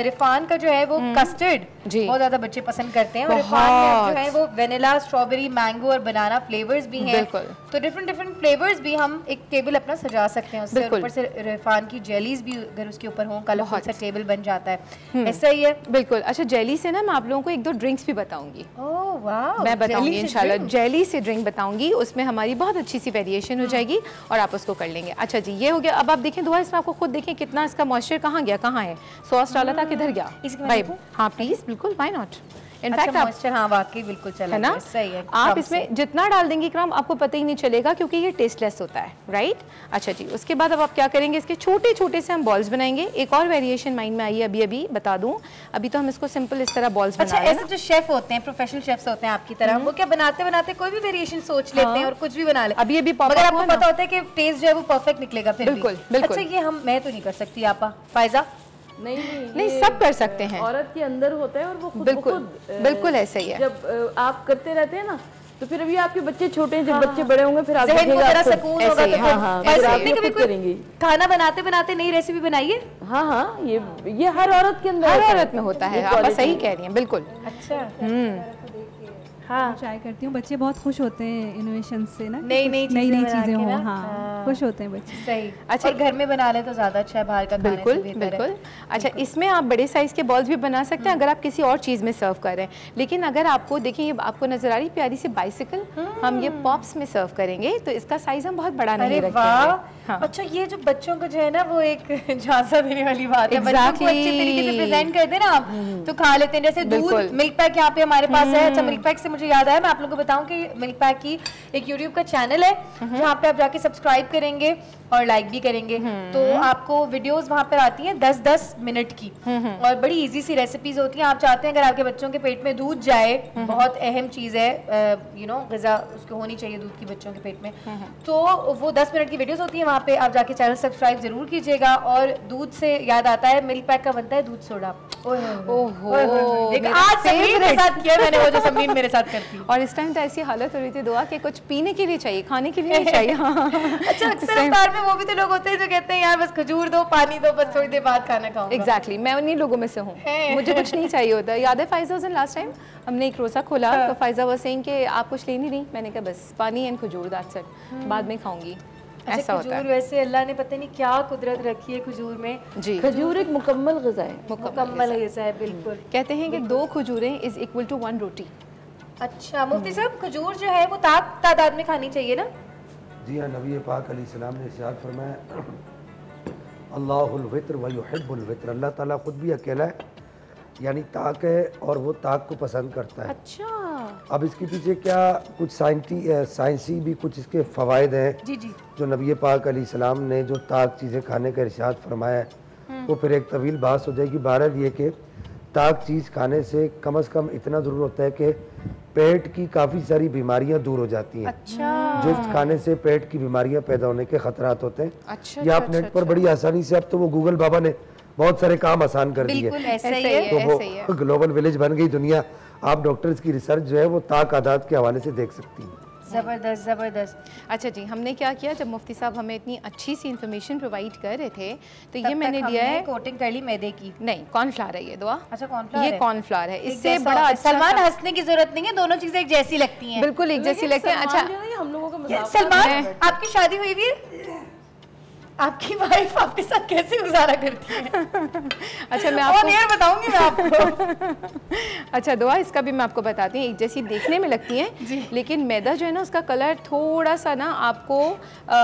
रिफान का जो है वो कस्टर्ड बहुत ज्यादा बच्चे पसंद करते हैं, और रिफान में जो है वो वेनिला, स्ट्रॉबेरी, मैंगो और बनाना फ्लेवर्स भी हैं, तो डिफरेंट फ्लेवर्स भी हम एक टेबल अपना सजा सकते हैं उससे। ऊपर से रिफान की जेलीज भी अगर उसके ऊपर हो, कलरफुल सा टेबल बन जाता है। ऐसा ही है, बिल्कुल। अच्छा, जेली से ना मैं आप लोगों को 1-2 ड्रिंक्स भी बताऊंगी। ओह वाह, मैं बताऊंगी इंशाल्लाह, जेली से ड्रिंक बताऊंगी, उसमें हमारी बहुत अच्छी सी वेरिएशन हो जाएगी और आप उसको कर लेंगे। अच्छा जी, ये हो गया। अब आप देखें दोबारा इसमें, आपको खुद देखें कितना इसका मॉइस्चर कहाँ गया, कहाँ है, सॉस डाला था किधर गया भाई। हाँ प्लीज, बिल्कुल, व्हाई नॉट। इनफैक्ट मॉइस्चर हाँ वाकई बिल्कुल चला है ना, सही है। आप इसमें जितना डाल देंगे क्रम आपको पता ही नहीं चलेगा, क्योंकि ये टेस्टलेस होता है, राइट। अच्छा जी, उसके बाद अब आप क्या करेंगे, इसके छोटे छोटे से हम बॉल्स बनाएंगे। एक और वेरिएशन माइंड में आई है, अभी बता दूं, अभी तो हम इसको सिंपल इस तरह बॉल्स बना रहे हैं। ऐसे जो शेफ होते हैं, प्रोफेशनल शेफ्स होते हैं आपकी तरह, वो क्या बनाते बनाते कोई भी वेरिएशन सोच लेते हैं और कुछ भी बना ले। अभी मगर आपको पता होता है कि टेस्ट जो है वो परफेक्ट निकलेगा फिर। बिल्कुल। अच्छा, ये मैं तो नहीं कर सकती आपा, फायजा नहीं सब कर सकते हैं, औरत के अंदर होता है और वो खुद बिल्कुल ऐसा ही है। जब आप करते रहते हैं ना, तो फिर अभी आपके बच्चे छोटे हैं, जब बच्चे बड़े होंगे फिर आप सुकून होगा, तो आपने कभी कोई खाना बनाते बनाते नई रेसिपी बनाई है? हाँ, ये हर औरत के अंदर, हर औरत में होता है, आप सही कह रही हैं, बिल्कुल। अच्छा, हाँ, ट्राई करती हूँ, बच्चे बहुत खुश होते हैं इनोवेशन से ना, नई नई चीजें हो, हाँ, खुश होते हैं बच्चे। सही। अच्छा, घर में बना ले तो ज्यादा अच्छा है, बाहर का खाने से बेहतर है। अच्छा, इसमें आप बड़े साइज के बॉल्स भी बना सकते हैं अगर आप किसी और चीज में सर्व कर रहे हैं। लेकिन अगर आपको देखिए, ये आपको नजर आ रही प्यारी सी बाइसिकल, हम ये पॉप्स में सर्व करेंगे, तो इसका साइज हम बहुत बड़ा नहीं रखेंगे। हाँ। अच्छा, ये जो बच्चों को जो है ना वो एक झांसा देने वाली बात है, बच्चों को अच्छे तरीके से प्रेजेंट कर दे ना आप तो खा लेते हैं। जैसे दूध, मिल्क पैक यहाँ पे हमारे पास है। अच्छा, मिल्क पैक से मुझे याद आया, मैं आप लोगों को बताऊं कि मिल्क पैक की एक यूट्यूब का चैनल है जहाँ पे आप जाके सब्सक्राइब करेंगे और लाइक भी करेंगे, तो आपको वीडियोस वहाँ पर आती हैं 10-10 मिनट की, और बड़ी इजी सी रेसिपीज होती हैं। आप चाहते हैं अगर आपके बच्चों के पेट में दूध जाए, बहुत अहम चीज़ है, ग़िज़ा उसको होनी चाहिए दूध की बच्चों के पेट में, तो वो 10 मिनट की वीडियोस होती हैं। वहाँ पे आप जाके चैनल सब्सक्राइब जरूर कीजिएगा। और दूध से याद आता है, मिल्क पैक का बनता है दूध सोडा। आज समरीन के साथ किया मैंने वो जो समरीन मेरे साथ करती है, और इस टाइम तो ऐसी हालत हो रही थी दुआ कि कुछ पीने के लिए चाहिए, खाने के लिए नहीं चाहिए। अच्छा, अक्सर अफ्तार में वो भी तो लोग होते हैं जो कहते हैं यार बस खजूर दो, पानी दो, बस थोड़ी देर बाद खाना खाऊंगा। एग्जैक्टली, मैं उन्हीं लोगों में से हूँ, मुझे कुछ नहीं चाहिए होता। याद है 5000 लास्ट टाइम हमने एक रोज़ा खोला, तो फायजा वो सेइंग कि आप कुछ ले नहीं रही, मैंने कहा बस पानी एंड खजूर, दैट्स इट, बाद में खाऊंगी। ऐसा होता है। वैसे अल्लाह ने पता नहीं क्या कुदरत रखी है खजूर में जी। खजूर एक मुकम्मल ग़िज़ा है, मुकम्मल ग़िज़ा है, बिल्कुल। कहते हैं कि 2 खजूरें इज इक्वल टू 1 रोटी। अच्छा मुफ्ती साहब, खजूर जो है वो तादाद में खानी चाहिए ना? जी हाँ, नबी पाक अलैहिस्सलाम ने इरशाद फरमाया, अल्लाहुल वित्र व युहिब्बुल वित्र, अल्लाह ताला खुद भी अकेला है, यानी ताक है, और वो ताक को पसंद करता है। अच्छा, अब इसके पीछे क्या कुछ साइंसी भी कुछ इसके फ़वाइद हैं जी जी, जो नबी पाक अलैहिस्सलाम ने जो ताक चीज़ें खाने का इरशाद फरमाया है, वो फिर एक तवील बात हो जाएगी। बहरहाल ये कि ताक चीज़ खाने से कम इतना ज़रूर होता है कि पेट की काफ़ी सारी बीमारियां दूर हो जाती हैं। अच्छा, जिस खाने से पेट की बीमारियां पैदा होने के खतरात होते हैं। अच्छा, ये आप नेट पर बड़ी आसानी से, अब तो वो गूगल बाबा ने बहुत सारे काम आसान कर दिए। तो वो ग्लोबल विलेज बन गई दुनिया। आप डॉक्टर्स की रिसर्च जो है वो तादाद के हवाले से देख सकती हैं। ज़बरदस्त ज़बरदस्त। अच्छा जी, हमने क्या किया, जब मुफ्ती साहब हमें इतनी अच्छी सी इन्फॉर्मेशन प्रोवाइड कर रहे थे तो ये मैंने लिया है, कोटिंग कर ली मैदे की। नहीं, कॉर्नफ्लावर है ये दुआ। अच्छा कॉर्नफ्लावर, ये कॉर्नफ्लावर है, इससे बड़ा अच्छा। सलमान हंसने की जरूरत नहीं है, दोनों चीजें एक जैसी लगती हैं। बिल्कुल एक जैसी लगती हैं। अच्छा हम लोगों का मजाक। सलमान, आपकी शादी हुई भी है? आपकी वाइफ आपके साथ कैसे गुजारा करती है? अच्छा मैं आपको और बताऊंगी मैं आपको। अच्छा दुआ, इसका भी मैं आपको बताती हूँ। एक जैसी देखने में लगती है लेकिन मैदा जो है ना उसका कलर थोड़ा सा ना आपको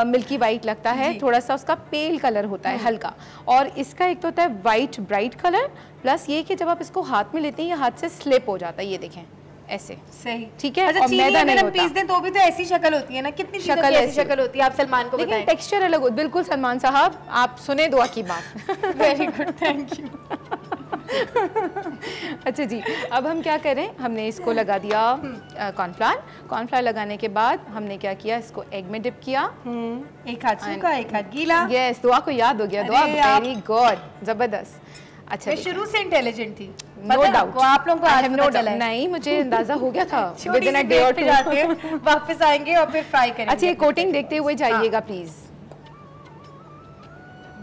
मिल्की वाइट लगता है, थोड़ा सा उसका पेल कलर होता है हल्का, और इसका एक तो होता है वाइट ब्राइट कलर, प्लस ये कि जब आप इसको हाथ में लेते हैं ये हाथ से स्लिप हो जाता है, ये देखें ऐसे। सही, ठीक है। अच्छा, चीनी अगर हम पीस दें तो भी तो ऐसी शक्ल होती है ना, कितनी शक्ल ऐसी शक्ल होती है, आप सलमान को बताएं। टेक्सचर अलग। बिल्कुल सलमान साहब, आप सुने दुआ की बात। Very good, thank you. अच्छा जी, अब हम क्या करें, हमने इसको लगा दिया कॉर्नफ्लावर लगाने के बाद हमने क्या किया, इसको एग में डिप किया। एक हाथ सूखा एक हाथ गीला। यस, दुआ को याद हो गया। दुआ वेरी गुड, जबरदस्त। अच्छा, मैं शुरू से इंटेलिजेंट थी, नो डाउट। आप लोगों को आज नो डाउट नहीं, मुझे अंदाजा हो गया था। विदिन अ डे और टू जाते हैं, वापस आएंगे और फिर फ्राई करेंगे। अच्छा, ये कोटिंग देखते हुए जाइएगा प्लीज।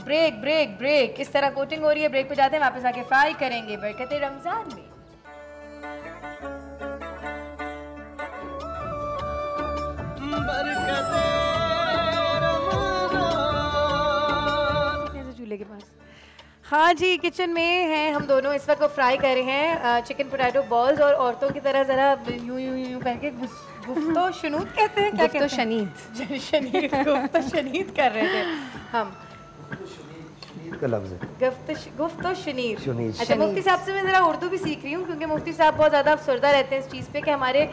ब्रेक ब्रेक ब्रेक, इस तरह कोटिंग हो रही है, ब्रेक पे जाते हैं, वापस आके फ्राई करेंगे बरकते रमजान में। चूल्हे के पास। हाँ जी, किचन में हैं हम दोनों, इस वक्त वो फ्राई कर रहे हैं चिकन पोटैटो बॉल्स, और औरतों की तरह जरा यूं यूं यूं करके गुफ्तो शनीद कहते हैं, क्या कहते हैं? गुफ्तो शनीद कर रहे थे हम। का लफ्ज़ है गुफ्तो शनीद। अच्छा, मुफ्ती साहब से मैं ज़रा उर्दू भी सीख रही हूँ, क्योंकि मुफ्ती साहब बहुत ज़्यादा अफसरदा रहते हैं इस चीज़ पे कि हमारे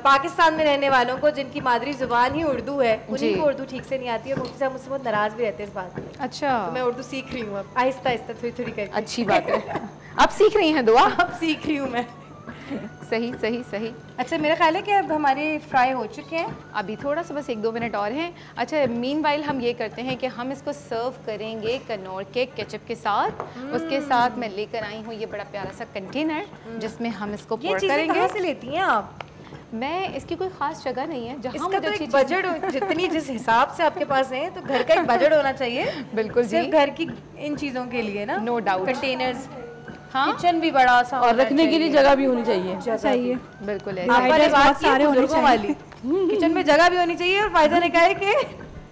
पाकिस्तान में रहने वालों को जिनकी मादरी ज़ुबान ही उर्दू है, उन्हीं को उर्दू ठीक से नहीं आती है। मुफ्ती साहब मुझसे बहुत नाराज़ भी रहते हैं इस बात में। अच्छा, तो मैं उर्दू सीख रही हूँ अब, आहिस्ता आहिस्ता थोड़ी थोड़ी करके। अच्छी बात है, आप सीख रही हैं दुआ? अब सीख रही हूँ मैं। सही सही सही। अच्छा, मेरा ख्याल है कि अब हमारे फ्राई हो चुके हैं, अभी थोड़ा सा बस 1-2 मिनट और हैं। अच्छा, मीनवाइल हम ये करते हैं कि हम इसको सर्व करेंगे कनौर के केचप के साथ। उसके साथ मैं लेकर आई हूँ ये बड़ा प्यारा सा कंटेनर जिसमें हम इसको पोर करेंगे। कहाँ से लेती हैं आप? मैं इसकी कोई खास जगह नहीं है जहाँ मुझे तो एक बजट, जितनी जिस हिसाब से आपके पास है, तो घर का एक बजट होना चाहिए। बिल्कुल जी, घर की इन चीज़ों के लिए ना, नो डाउट। कंटेनर्स, हाँ, किचन भी बड़ा सा और रखने के लिए जगह भी होनी चाहिए। बिल्कुल वाली किचन में जगह भी होनी चाहिए। और फायदा ने कहा है कि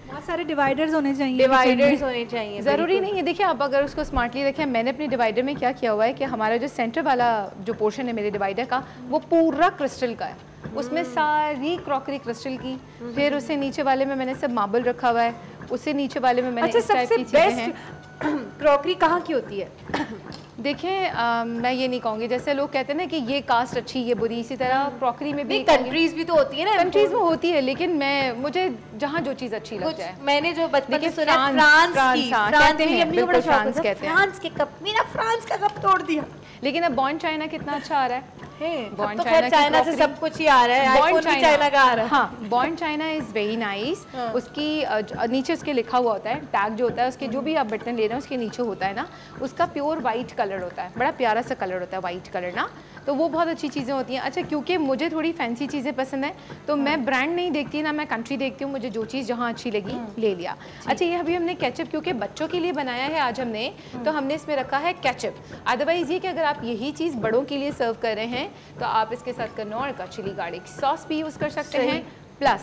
बहुत सारे डिवाइडर्स होने चाहिए। डिवाइडर्स होने चाहिए, ज़रूरी नहीं है। देखिए, आप अगर उसको स्मार्टली रखें, मैंने अपने डिवाइडर में क्या किया हुआ है कि हमारा जो सेंटर वाला जो पोर्शन है मेरे डिवाइडर का, वो पूरा क्रिस्टल का है। उसमें सारी क्रॉकरी क्रिस्टल की, फिर उससे नीचे वाले में मैंने सब मार्बल रखा हुआ है, उससे नीचे वाले में मैंने इस टाइप की चीजें हैं। क्रॉकरी कहाँ की होती है? देखें, मैं ये नहीं कहूँगी, जैसे लोग कहते हैं ना कि ये कास्ट अच्छी ये बुरी, इसी तरह क्रॉकरी में भी कंट्रीज भी तो होती है ना, कंट्रीज में होती है, लेकिन मुझे जहाँ जो चीज़ अच्छी लग जाए। मैंने जो बचपन में सुना फ्रांस कहते हैं, फ्रांस के कप, मेरा फ्रांस का कप तोड़ दिया। लेकिन अब बॉर्न चाइना कितना अच्छा आ रहा है। तो चाइना से सब कुछ ही आ रहा है, आईफोन भी चाइना का आ रहा है। हाँ, born China is very nice. उसकी नीचे उसके लिखा हुआ होता है, टैग जो होता है उसके, जो भी आप बटन ले रहे हैं उसके नीचे होता है ना, उसका प्योर वाइट कलर होता है, बड़ा प्यारा सा कलर होता है वाइट कलर ना, तो वो बहुत अच्छी चीज़ें होती हैं। अच्छा, क्योंकि मुझे थोड़ी फैंसी चीज़ें पसंद है, तो मैं ब्रांड नहीं देखती ना, मैं कंट्री देखती हूँ, मुझे जो चीज़ जहाँ अच्छी लगी ले लिया। अच्छा, ये अभी हमने केचप क्योंकि बच्चों के लिए बनाया है आज हमने, तो हमने इसमें रखा है केचप। अदरवाइज़ ये कि अगर आप यही चीज़ बड़ों के लिए सर्व कर रहे हैं तो आप इसके साथ कनौर का चिली गार्लिक सॉस भी यूज़ कर सकते हैं। प्लस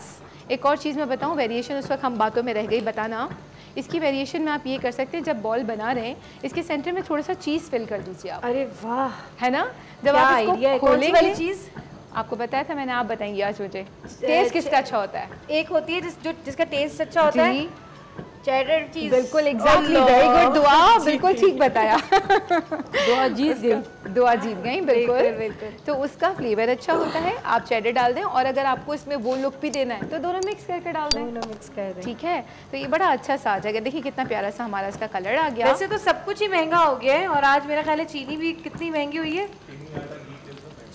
एक और चीज़ मैं बताऊँ, वेरिएशन उस वक्त हम बातों में रह गई बताना, इसकी वेरिएशन में आप ये कर सकते हैं, जब बॉल बना रहे हैं इसके सेंटर में थोड़ा सा चीज़ फिल कर दीजिए आप। अरे वाह, है ना? जब आप इसको खोलेंगे, चीज़ आपको बताया था मैंने, आप बताएंगे आज मुझे टेस्ट किसका अच्छा होता है। एक होती है जिसका टेस्ट अच्छा होता है, चेडर चीज। बिल्कुल, एग्जैक्टली, वेरी गुड दुआ, बिल्कुल ठीक बताया। दुआ जीत गई, बिल्कुल। तो उसका फ्लेवर अच्छा होता है, आप चेडर डाल दें, और अगर आपको इसमें वो लुक भी देना है तो दोनों मिक्स करके डाल दें, दोनों मिक्स कर दें, ठीक है? तो ये बड़ा अच्छा सा आ जाएगा। देखिए कितना प्यारा सा हमारा इसका कलर आ गया। वैसे तो सब कुछ ही महंगा हो गया है, और आज मेरा ख्याल है चीनी भी कितनी महंगी हुई है,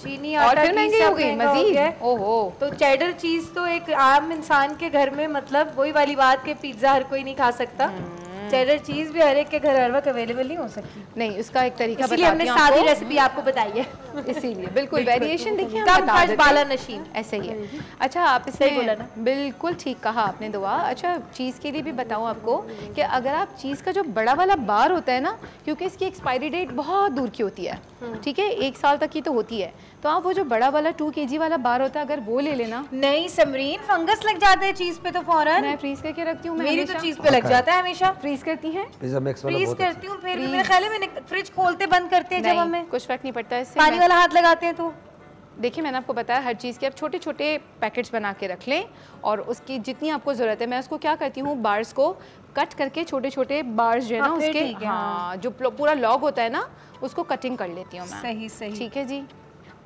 चीनी और फिर महंगी हो गई मजीद। ओहो, तो चेडर चीज तो एक आम इंसान के घर में, मतलब वही वाली बात कि पिज्जा हर कोई नहीं खा सकता, चेडर चीज भी हर एक के घर हर वक्त अवेलेबल नहीं हो सकती। नहीं, उसका एक तरीका इसलिए हमने सादी रेसिपी आपको बताई है। इसीलिए बिल्कुल वेरिएशन देखिए, कम खर्च बाला नशीन, ऐसे ही है। अच्छा, आप इसमें बोला ना, बिल्कुल ठीक कहा आपने दुआ। अच्छा, चीज़ के लिए भी बताऊं आपको कि अगर आप चीज़ का जो बड़ा वाला बार होता है ना, क्योंकि इसकी एक्सपायरी डेट बहुत दूर की होती है, ठीक है, 1 साल तक की तो होती है, तो आप वो जो बड़ा वाला 2 kg वाला बार होता है अगर वो ले लेना। नहीं समरीन, फंगस लग जाते हैं चीज पे तो फौरन। मैं फ्रीज करके रखती हूँ, मेरी तो चीज पे लग जाता है हमेशा। फ्रीज करती हैं? फ्रीज करती हूँ, फिर मेरे ख्याल में फ्रिज खोलते बंद करते हैं जब हमें कुछ फर्क नहीं पड़ता इससे। पानी वाला हाथ लगाते हैं तो देखिए, मैंने आपको बताया हर चीज़ के आप छोटे छोटे पैकेट्स बना के रख लें और उसकी जितनी आपको ज़रूरत है, मैं उसको क्या करती हूँ, बार्स को कट करके छोटे छोटे बार्स जो है ना उसके, हाँ, जो पूरा लॉग होता है ना उसको कटिंग कर लेती हूँ मैं। सही सही, ठीक है जी।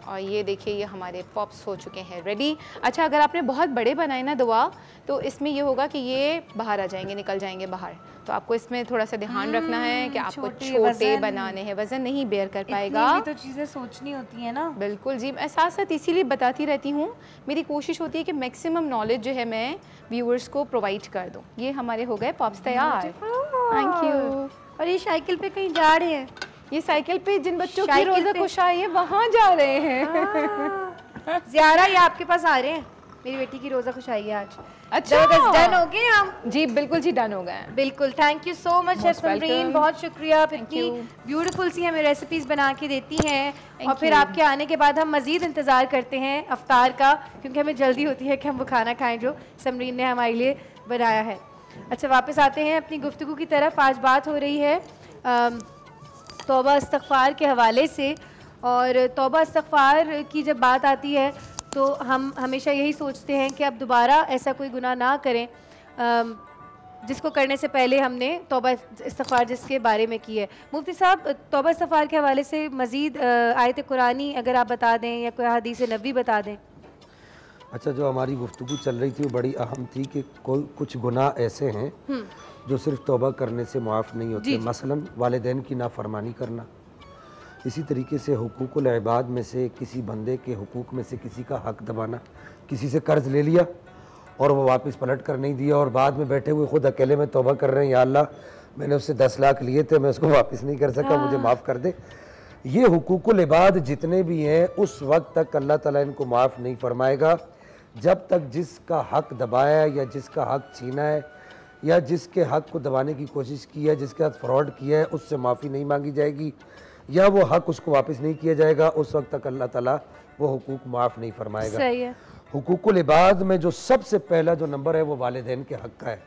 और ये देखिए, ये हमारे पॉप्स हो चुके हैं रेडी। अच्छा, अगर आपने बहुत बड़े बनाए ना दुआ, तो इसमें ये होगा कि ये बाहर आ जाएंगे, निकल जाएंगे बाहर, तो आपको इसमें थोड़ा सा ध्यान रखना है कि आपको छोटे बनाने हैं, वजन नहीं बेयर कर पाएगा। भी तो चीज़ें सोचनी होती है ना। बिल्कुल जी, मैं साथ साथ इसीलिए बताती रहती हूँ, मेरी कोशिश होती है कि मैक्सिमम नॉलेज जो है मैं व्यूअर्स को प्रोवाइड कर दूँ। ये हमारे हो गए पॉप्स तैयार। Thank you. और ये साइकिल पे कहीं जा रहे हैं? ये साइकिल पे जिन बच्चों की रोज़ा कुशाई है वहाँ जा रहे हैं। ज़ियारा, ये आपके पास आ रहे हैं? मेरी बेटी की रोज़ा खुशाई है आज। अच्छा, डन हो गए हम? जी बिल्कुल जी, डन हो गए। बिल्कुल, thank you so much Samreen, बहुत शुक्रिया। आप इतनी ब्यूटीफुल सी हमें रेसिपीज़ बना के देती हैं और फिर आपके आने के बाद हम मज़ीद इंतज़ार करते हैं अफ्तार का, क्योंकि हमें जल्दी होती है कि हम वो खाना खाएँ जो समरीन ने हमारे लिए बनाया है। अच्छा, वापस आते हैं अपनी गुफ्तगू की तरफ। आज बात हो रही है तौबा इस्तग़फ़ार के हवाले से, और तौबा इस्तग़फ़ार की जब बात आती है तो हम हमेशा यही सोचते हैं कि अब दोबारा ऐसा कोई गुनाह ना करें जिसको करने से पहले हमने तौबा इस्तग़फ़ार जिसके बारे में की है। मुफ्ती साहब, तौबा इस्तग़फ़ार के हवाले से मज़ीद आयत कुरानी अगर आप बता दें या कोई हदीस नबवी बता दें। अच्छा, जो हमारी गुफ्तगू चल रही थी वो बड़ी अहम थी कि कोई कुछ गुनाह ऐसे हैं जो सिर्फ तौबा करने से मुआफ़ नहीं होते। मसलन वालिदैन की नाफरमानी करना, इसी तरीके से हुकूकुल इबाद में से किसी बंदे के हुकूक में से किसी का हक दबाना, किसी से कर्ज़ ले लिया और वो वापस पलट कर नहीं दिया और बाद में बैठे हुए खुद अकेले में तौबा कर रहे हैं, या अल्लाह मैंने उससे 10 लाख लिए थे, मैं उसको वापस नहीं कर सका, मुझे माफ़ कर दे। ये हुकूकुल इबाद जितने भी हैं उस वक्त तक अल्लाह ताला इनको माफ़ नहीं फरमाएगा जब तक जिसका हक दबाया या जिसका हक छीना है या जिसके हक को दबाने की कोशिश की है, जिसके साथ फ्रॉड किया है, उससे माफ़ी नहीं मांगी जाएगी या वो हक उसको वापस नहीं किया जाएगा, उस वक्त तक अल्लाह ताला वो हुकूक माफ़ नहीं फरमाएगा। सही है। हुकूकुल इबाद में जो सबसे पहला जो नंबर है वो वालिदैन के हक का है।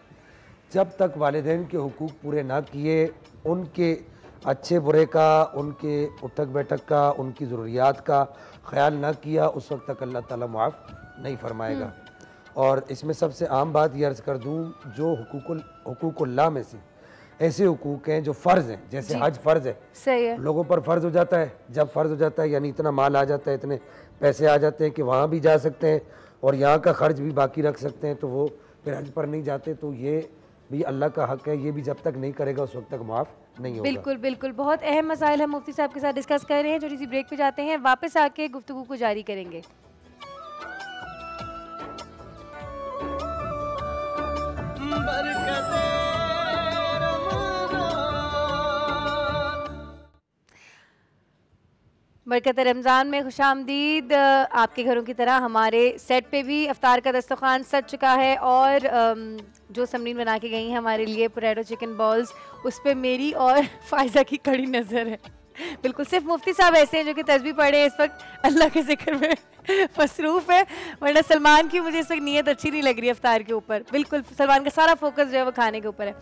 जब तक वालिदैन के हुकूक पूरे ना किए, उनके अच्छे बुरे का, उनके उठक बैठक का, उनकी ज़रूरियात का ख्याल ना किया, उस वक्त तक अल्लाह ताला माफ़ नहीं फरमाएगा। और इसमें सबसे आम बात ये अर्ज़ कर दूँ, जो हुकूकुल्लाह में से ऐसे हुकूक हैं जो फ़र्ज़ हैं, जैसे हज फ़र्ज़ है, सही है, लोगों पर फ़र्ज़ हो जाता है। जब फ़र्ज़ हो जाता है यानी इतना माल आ जाता है, इतने पैसे आ जाते हैं कि वहाँ भी जा सकते हैं और यहाँ का ख़र्च भी बाकी रख सकते हैं, तो वो फिर हज पर नहीं जाते। तो ये भी अल्लाह का हक है, ये भी जब तक नहीं करेगा उस वक्त तक माफ़ नहीं होगा। बिल्कुल बिल्कुल, बहुत अहम मसाइल हम मुफ्ती साहब के साथ डिस्कस कर रहे हैं। छोटी सी ब्रेक पे जाते हैं, वापस आके गुफ्तगू को जारी करेंगे। बरकत रमज़ान में खुशामदीद। आपके घरों की तरह हमारे सेट पे भी अफ्तार का दस्तरखान सज चुका है और जो समरीन बना के गई हैं हमारे लिए पोटैटो चिकन बॉल्स, उस पर मेरी और फ़ायज़ा की कड़ी नज़र है। बिल्कुल, सिर्फ मुफ्ती साहब ऐसे हैं जो कि तस्बीह पढ़े हैं इस वक्त, अल्लाह के जिक्र में मसरूफ़ है, वरना सलमान की मुझे इस वक्त नीयत अच्छी नहीं लग रही है अफ्तार के ऊपर। बिल्कुल, सलमान का सारा फोकस जो है वो खाने के ऊपर है।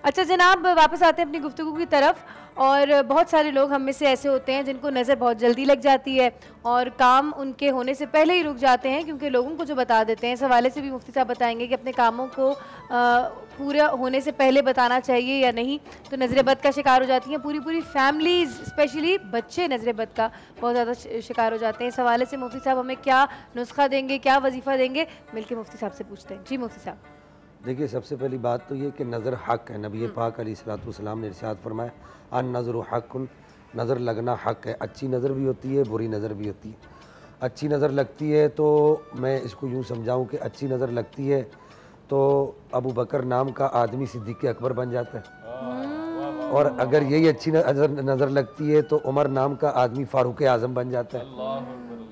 अच्छा जनाब, वापस आते हैं अपनी गुफ्तगू की तरफ। और बहुत सारे लोग हम में से ऐसे होते हैं जिनको नज़र बहुत जल्दी लग जाती है और काम उनके होने से पहले ही रुक जाते हैं क्योंकि लोगों को जो बता देते हैं। इस हवाले से भी मुफ्ती साहब बताएंगे कि अपने कामों को पूरा होने से पहले बताना चाहिए या नहीं, तो नज़र बद का शिकार हो जाती हैं पूरी फैमिलीज़, स्पेशली बच्चे नज़र बद का बहुत ज़्यादा शिकार हो जाते हैं। इस हवाले से मुफ्ती साहब हमें क्या नुस्खा देंगे, क्या वजीफ़ा देंगे, मिलके मुफ्ती साहब से पूछते हैं। जी मुफ्ती साहब। देखिए, सबसे पहली बात तो ये कि नज़र हक़ है। नबी पाक अलैहिस्सलाम ने इरशाद फरमाया, अन नज़र हक़्क़ुन, नज़र लगना हक़ है। अच्छी नज़र भी होती है, बुरी नज़र भी होती है। अच्छी नज़र लगती है तो मैं इसको यूँ समझाऊँ कि अच्छी नज़र लगती है तो अबू बकर नाम का आदमी सिद्दीक़ अकबर बन जाता है। और अगर यही अच्छी नज़र लगती है तो उमर नाम का आदमी फारूक आज़म बन जाता है,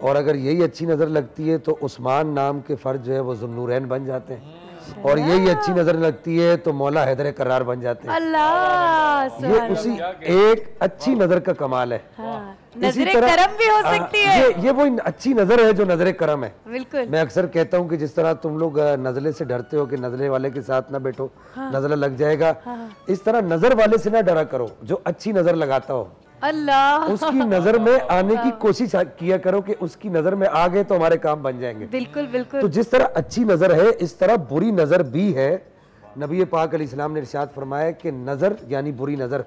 और अगर यही अच्छी नज़र लगती है तो उस्मान नाम के फ़र्द जो है वो ज़ुन्नूरैन बन जाते हैं, और यही अच्छी नज़र लगती है तो मौला हैदर करार बन जाते हैं। अल्लाह, ये उसी एक अच्छी नज़र का कमाल है। हाँ, नजरे करम भी हो सकती है। ये वो अच्छी नज़र है जो नजरे करम है। बिल्कुल। मैं अक्सर कहता हूँ कि जिस तरह तुम लोग नज़ले से डरते हो कि नज़ले वाले के साथ ना बैठो, नज़ला लग जाएगा, इस तरह नज़र वाले से ना डरा करो जो अच्छी नज़र लगाता हो। अल्लाह, उसकी नजर में आने की कोशिश किया करो कि उसकी नजर में आ गए तो हमारे काम बन जाएंगे। बिल्कुल बिल्कुल। तो जिस तरह अच्छी नजर है इस तरह बुरी नजर भी है। नबी पाक अलैहिस्सलाम ने इरशाद फरमाया कि नजर यानी बुरी नजर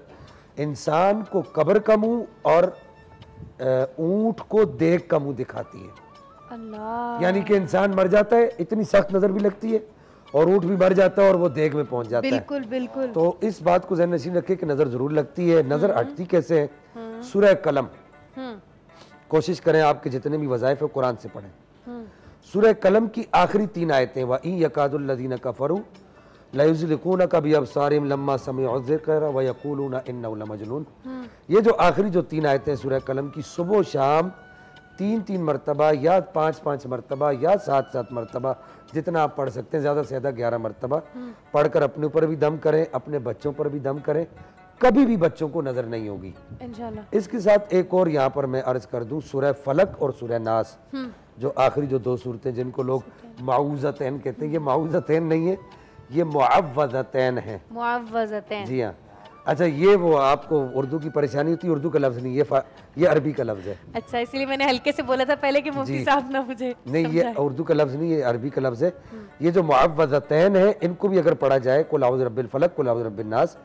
इंसान को कब्र का मुंह और ऊंट को देख का मुंह दिखाती है। अल्लाह, यानी कि इंसान मर जाता है, इतनी सख्त नजर भी लगती है, और ऊंट भी मर जाता है और वो देख में पहुंच जाता है। बिल्कुल बिल्कुल। तो इस बात को ज़हन नशीन रखे कि नजर जरूर लगती है। नजर हटती कैसे है? सूरह कलम, कोशिश करें आपके जितने भी वज़ाइफ है कुरान से पढ़ें। सूरह कलम की आखिरी 3 आयतें, व इन यकादुल्लज़ीना कफ़रू लयुज़लिकूनका बिअबसारिहिम लम्मा समिअु ज़िक्र व यक़ूलूना इन्नहु लमजनून। ये जो आखिरी जो 3 आयतें सूरह कलम की, सुबह शाम 3-3 मरतबा या 5-5 मरतबा या 7-7 मरतबा, जितना आप पढ़ सकते हैं, ज़्यादा से ज़्यादा 11 मरतबा पढ़कर अपने ऊपर भी दम करें, अपने बच्चों पर भी दम करें, कभी भी बच्चों को नजर नहीं होगी इंशाल्लाह। इसके साथ एक और यहाँ पर मैं अर्ज कर दूं, सूरह फलक और सूरह नास, जो आखिरी जो 2 सूरतें जिनको लोग माऊज़तैन कहते हैं, ये माऊज़तैन नहीं है, ये मुअव्वज़तैन है। मुअव्वज़तैन, जी हाँ। अच्छा, ये वो आपको उर्दू की परेशानी होती है, उर्दू का लफ्ज़ नहीं, ये अरबी का लफ्ज़ है। अच्छा, इसलिए मैंने हल्के से बोला था पहले कि मुफ्ती साहब ना मुझे नहीं, ये उर्दू का लफ्ज़ नहीं, ये अरबी का लफ्ज़ है। ये जो मुअव्वज़तैन है इनको भी अगर पढ़ा जाए, कुल औज़ु बिरब्बिल फलक कुल औज़ु बिरब्बिन नास,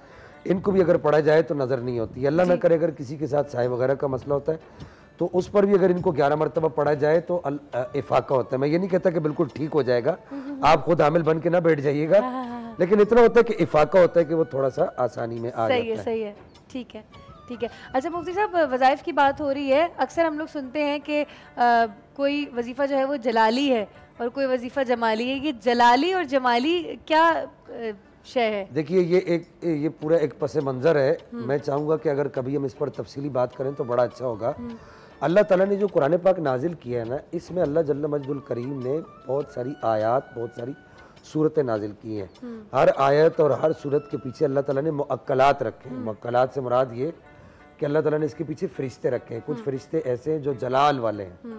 इनको भी अगर पढ़ा जाए तो नज़र नहीं होती। अल्लाह ना करे अगर किसी के साथ साए वगैरह का मसला होता है तो उस पर भी अगर इनको 11 मरतबा पढ़ा जाए तो इफाका होता है। मैं ये नहीं कहता कि बिल्कुल ठीक हो जाएगा, आप खुद हामिल बन के ना बैठ जाइएगा, लेकिन इतना होता है कि इफाका होता है कि वो थोड़ा सा आसानी में आ जाता है। सही है, ठीक है, ठीक है। अच्छा मुफ्ती साहब, वज़ाइफ की बात हो रही है, अक्सर हम लोग सुनते हैं कि कोई वजीफ़ा जो है वो जलाली है और कोई वजीफ़ा जमाली है। ये जलाली और जमाली क्या शय है? देखिए, ये पूरा एक पस मंज़र है। मैं चाहूँगा कि अगर कभी हम इस पर तफसीली बात करें तो बड़ा अच्छा होगा। अल्लाह ताला ने जो कुरान पाक नाजिल किया है ना, इसमें अल्लाह जल्ल मजदुल करीम ने बहुत सारी आयत, बहुत सारी सूरतें नाजिल की हैं। हर आयत और हर सूरत के पीछे अल्लाह ताला ने मुअक्कलात रखे हैं। मुअक्कलात से मुराद ये कि अल्लाह ताला ने इसके पीछे फरिश्ते रखे हैं। कुछ फरिश्ते ऐसे हैं जो जलाल वाले हैं,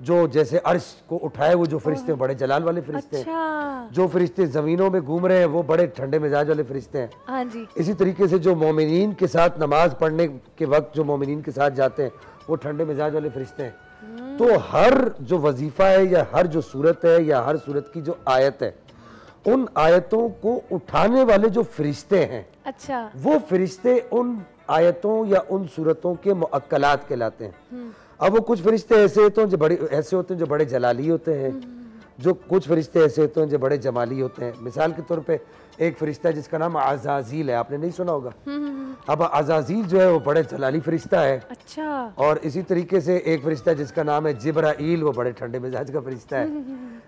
जो जैसे अर्श को उठाए वो जो फरिश्ते बड़े जलाल वाले फरिश्ते हैं। जो फरिश्ते जमीनों में घूम रहे हैं वो बड़े ठंडे मिजाज वाले फरिश्ते हैं। हाँ जी। इसी तरीके से जो मोमिनीन के साथ नमाज पढ़ने के वक्त जो मोमिनीन के साथ जाते हैं वो ठंडे मिजाज वाले फरिश्ते हैं। तो हर जो वजीफा है या हर जो सूरत है या हर सूरत की जो आयत है, उन आयतों को उठाने वाले जो फरिश्ते हैं, अच्छा, वो फरिश्ते उन आयतों या उन सूरतों के मुअक्कलात कहलाते हैं। अब वो कुछ फरिश्ते ऐसे होते हैं जो बड़े जलाली होते हैं, जो कुछ फरिश्ते ऐसे होते हैं जो बड़े जमाली होते हैं। मिसाल के तौर पे एक फरिश्ता है जिसका नाम अज़ाज़ील है, आपने नहीं सुना होगा। अब अज़ाज़ील जो है वो बड़े जलाली फरिश्ता है। अच्छा। और इसी तरीके से एक फरिश्ता है जिसका नाम है जिब्राईल, वो बड़े ठंडे मिजाज का फरिश्ता है।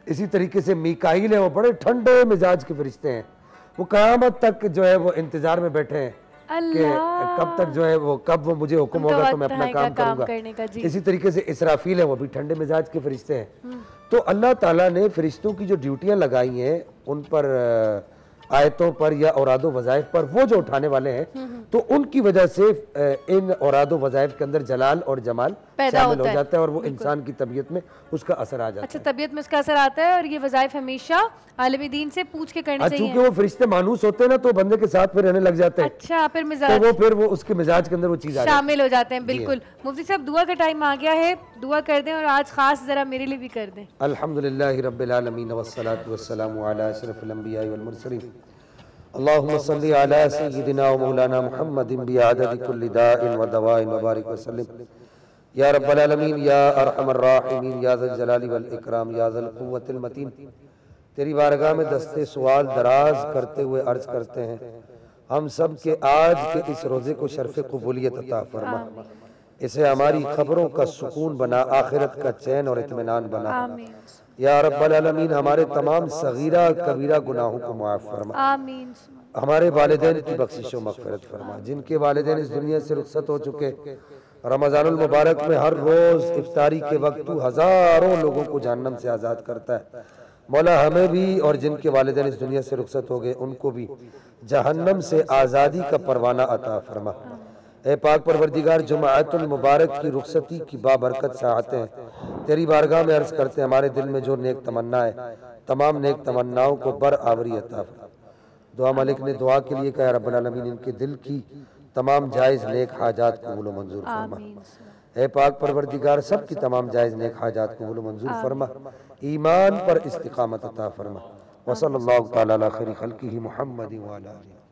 इसी तरीके से मीकाईल है, वो बड़े ठंडे मिजाज के फरिश्ते हैं। वो क़यामत तक जो है वो इंतजार में बैठे हैं कि कब तक जो है वो कब वो मुझे हुक्म होगा तो मैं अपना काम करूंगा। इसी तरीके से इसराफील है, वो भी ठंडे मिजाज के फरिश्ते हैं। तो अल्लाह ताला ने फरिश्तों की जो ड्यूटियां लगाई हैं उन पर, आयतों पर या औरादो वज़ाइफ पर, वो जो उठाने वाले हैं, तो उनकी वजह से इन औरादो वज़ाइफ के अंदर जलाल और जमाल शामिल हो जाता है और वो इंसान की तबीयत में उसका असर आ जाता है। अच्छा, तबीयत में उसका असर आता है। और ये वज़ाइफ हमेशा आलिम दीन से पूछ के करने चाहिए। चूंकि वो फरिश्ते मानूस होते हैं ना, तो बंदे के साथ फिर रहने लग जाते हैं। अच्छा, फिर मिजाज, तो फिर वो उसके मिजाज के अंदर वो चीज शामिल हो जाते हैं। बिल्कुल। मुफ्ती साहब, दुआ का टाइम आ गया है, दुआ कर दें और आज खास जरा मेरे लिए भी कर दें। अल्हम्दुलिल्लाहि रब्बिल आलमीन वस्सलातु वस्सलामु अला अशरफिल अंबिया वल मुरसलीन अल्लाहुम्मा सल्लि अला सय्यिदिना व मौलाना मुहम्मदिन बिअददि कुल्लि दाइन व दवाइन व बारिक व सल्लिम या रब्बल आलमीन या अरहमर राहिमीन या ज़ल जलाली वल इकराम या ज़ल कुव्वतिल मतीन। तेरी बारगाह में दस्ते सवाल दराज करते हुए अर्ज करते हैं, हम सब के आज के इस रोज़े को शर्फ़ क़बूलियत अता फरमा, इसे हमारी खबरों का सुकून बना, आखिरत का चैन और इत्मीनान बना। या रब्बल आलमीन, हमारे तमाम सगीरा कबीरा गुनाहों को माफ़ फरमा। हमारे वालिदैन की बख्शिश व मग़फ़िरत फरमा। जिनके वालिदैन इस दुनिया से रुखसत हो चुके, रमज़ानुल मुबारक में हर रोज़ इफ्तारी के वक्त तू हज़ारों लोगों को जहन्नम से आज़ाद करता है। मौला हमें भी और जिनके वालिदैन इस दुनिया से रुखसत हो गए उनको भी जहन्नम से आज़ादी का परवाना अता फरमा। ए पाक परवरदिगार, जुमाअतुल मुबारक की रुखसती की बाबरकत साहते हैं तेरी बारगाह में अर्ज़ करते हैं, हमारे दिल में जो नेक तमन्ना है तमाम नेक तमन्नाओं को बरआवरी अता फरमा। दुआ मालिक ने दुआ के लिए कहा, रब्बुल आलमीन इनके दिल की तमाम जायज़ नेक हाजात कबूल मंजूर फरमा। ए पाक परवरदिगार, सब की तमाम जायज़ नेक हाजात कबूल मंजूर फरमा, ईमान पर इस्तिकामत अता फरमा। व सल्लल्लाहु तआला अला खैरि खल्क़िही मुहम्मद व अला आलिहि।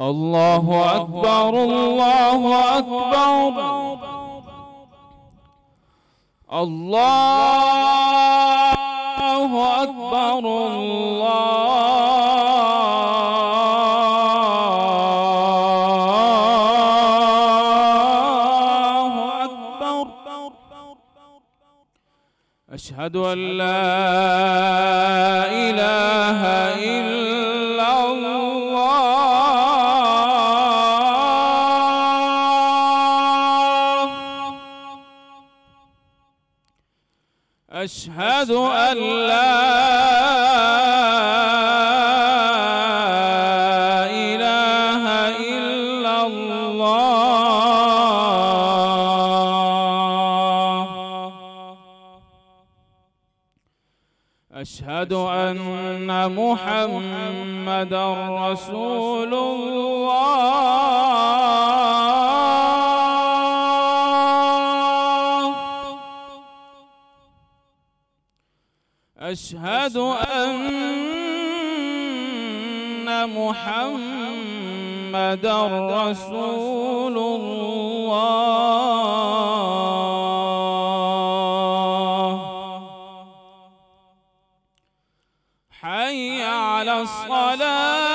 अल्लाहु अकबर, अल्लाहु अकबर, अल्लाहु अकबर, अल्लाहु अकबर। अशहदु अन ला इलाहा इल्लल्लाह, अशहदु अन ला इलाहा इल्लल्लाह, अशहदु अन्ना मुहम्मदर रसूलुल्लाह, अशहदु अन्ना मुहम्मदर रसूलुल्लाह, हय्य अला अस्सलाह,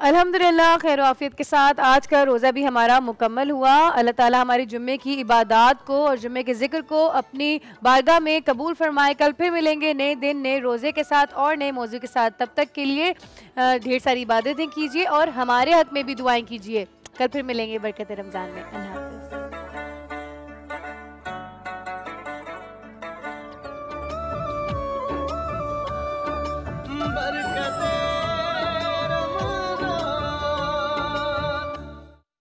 अल्हम्दुलिल्लाह खैर आफियत के साथ आज का रोज़ा भी हमारा मुकम्मल हुआ। अल्लाह ताला हमारी जुम्मे की इबादत को और जुम्मे के ज़िक्र को अपनी बारगाह में कबूल फरमाए। कल फिर मिलेंगे नए दिन नए रोज़े के साथ और नए मौजू के साथ। तब तक के लिए ढेर सारी इबादतें कीजिए और हमारे हक़ में भी दुआएं कीजिए। कल फिर मिलेंगे बरकत रमज़ान में। अल्लाह हाफ़िज़।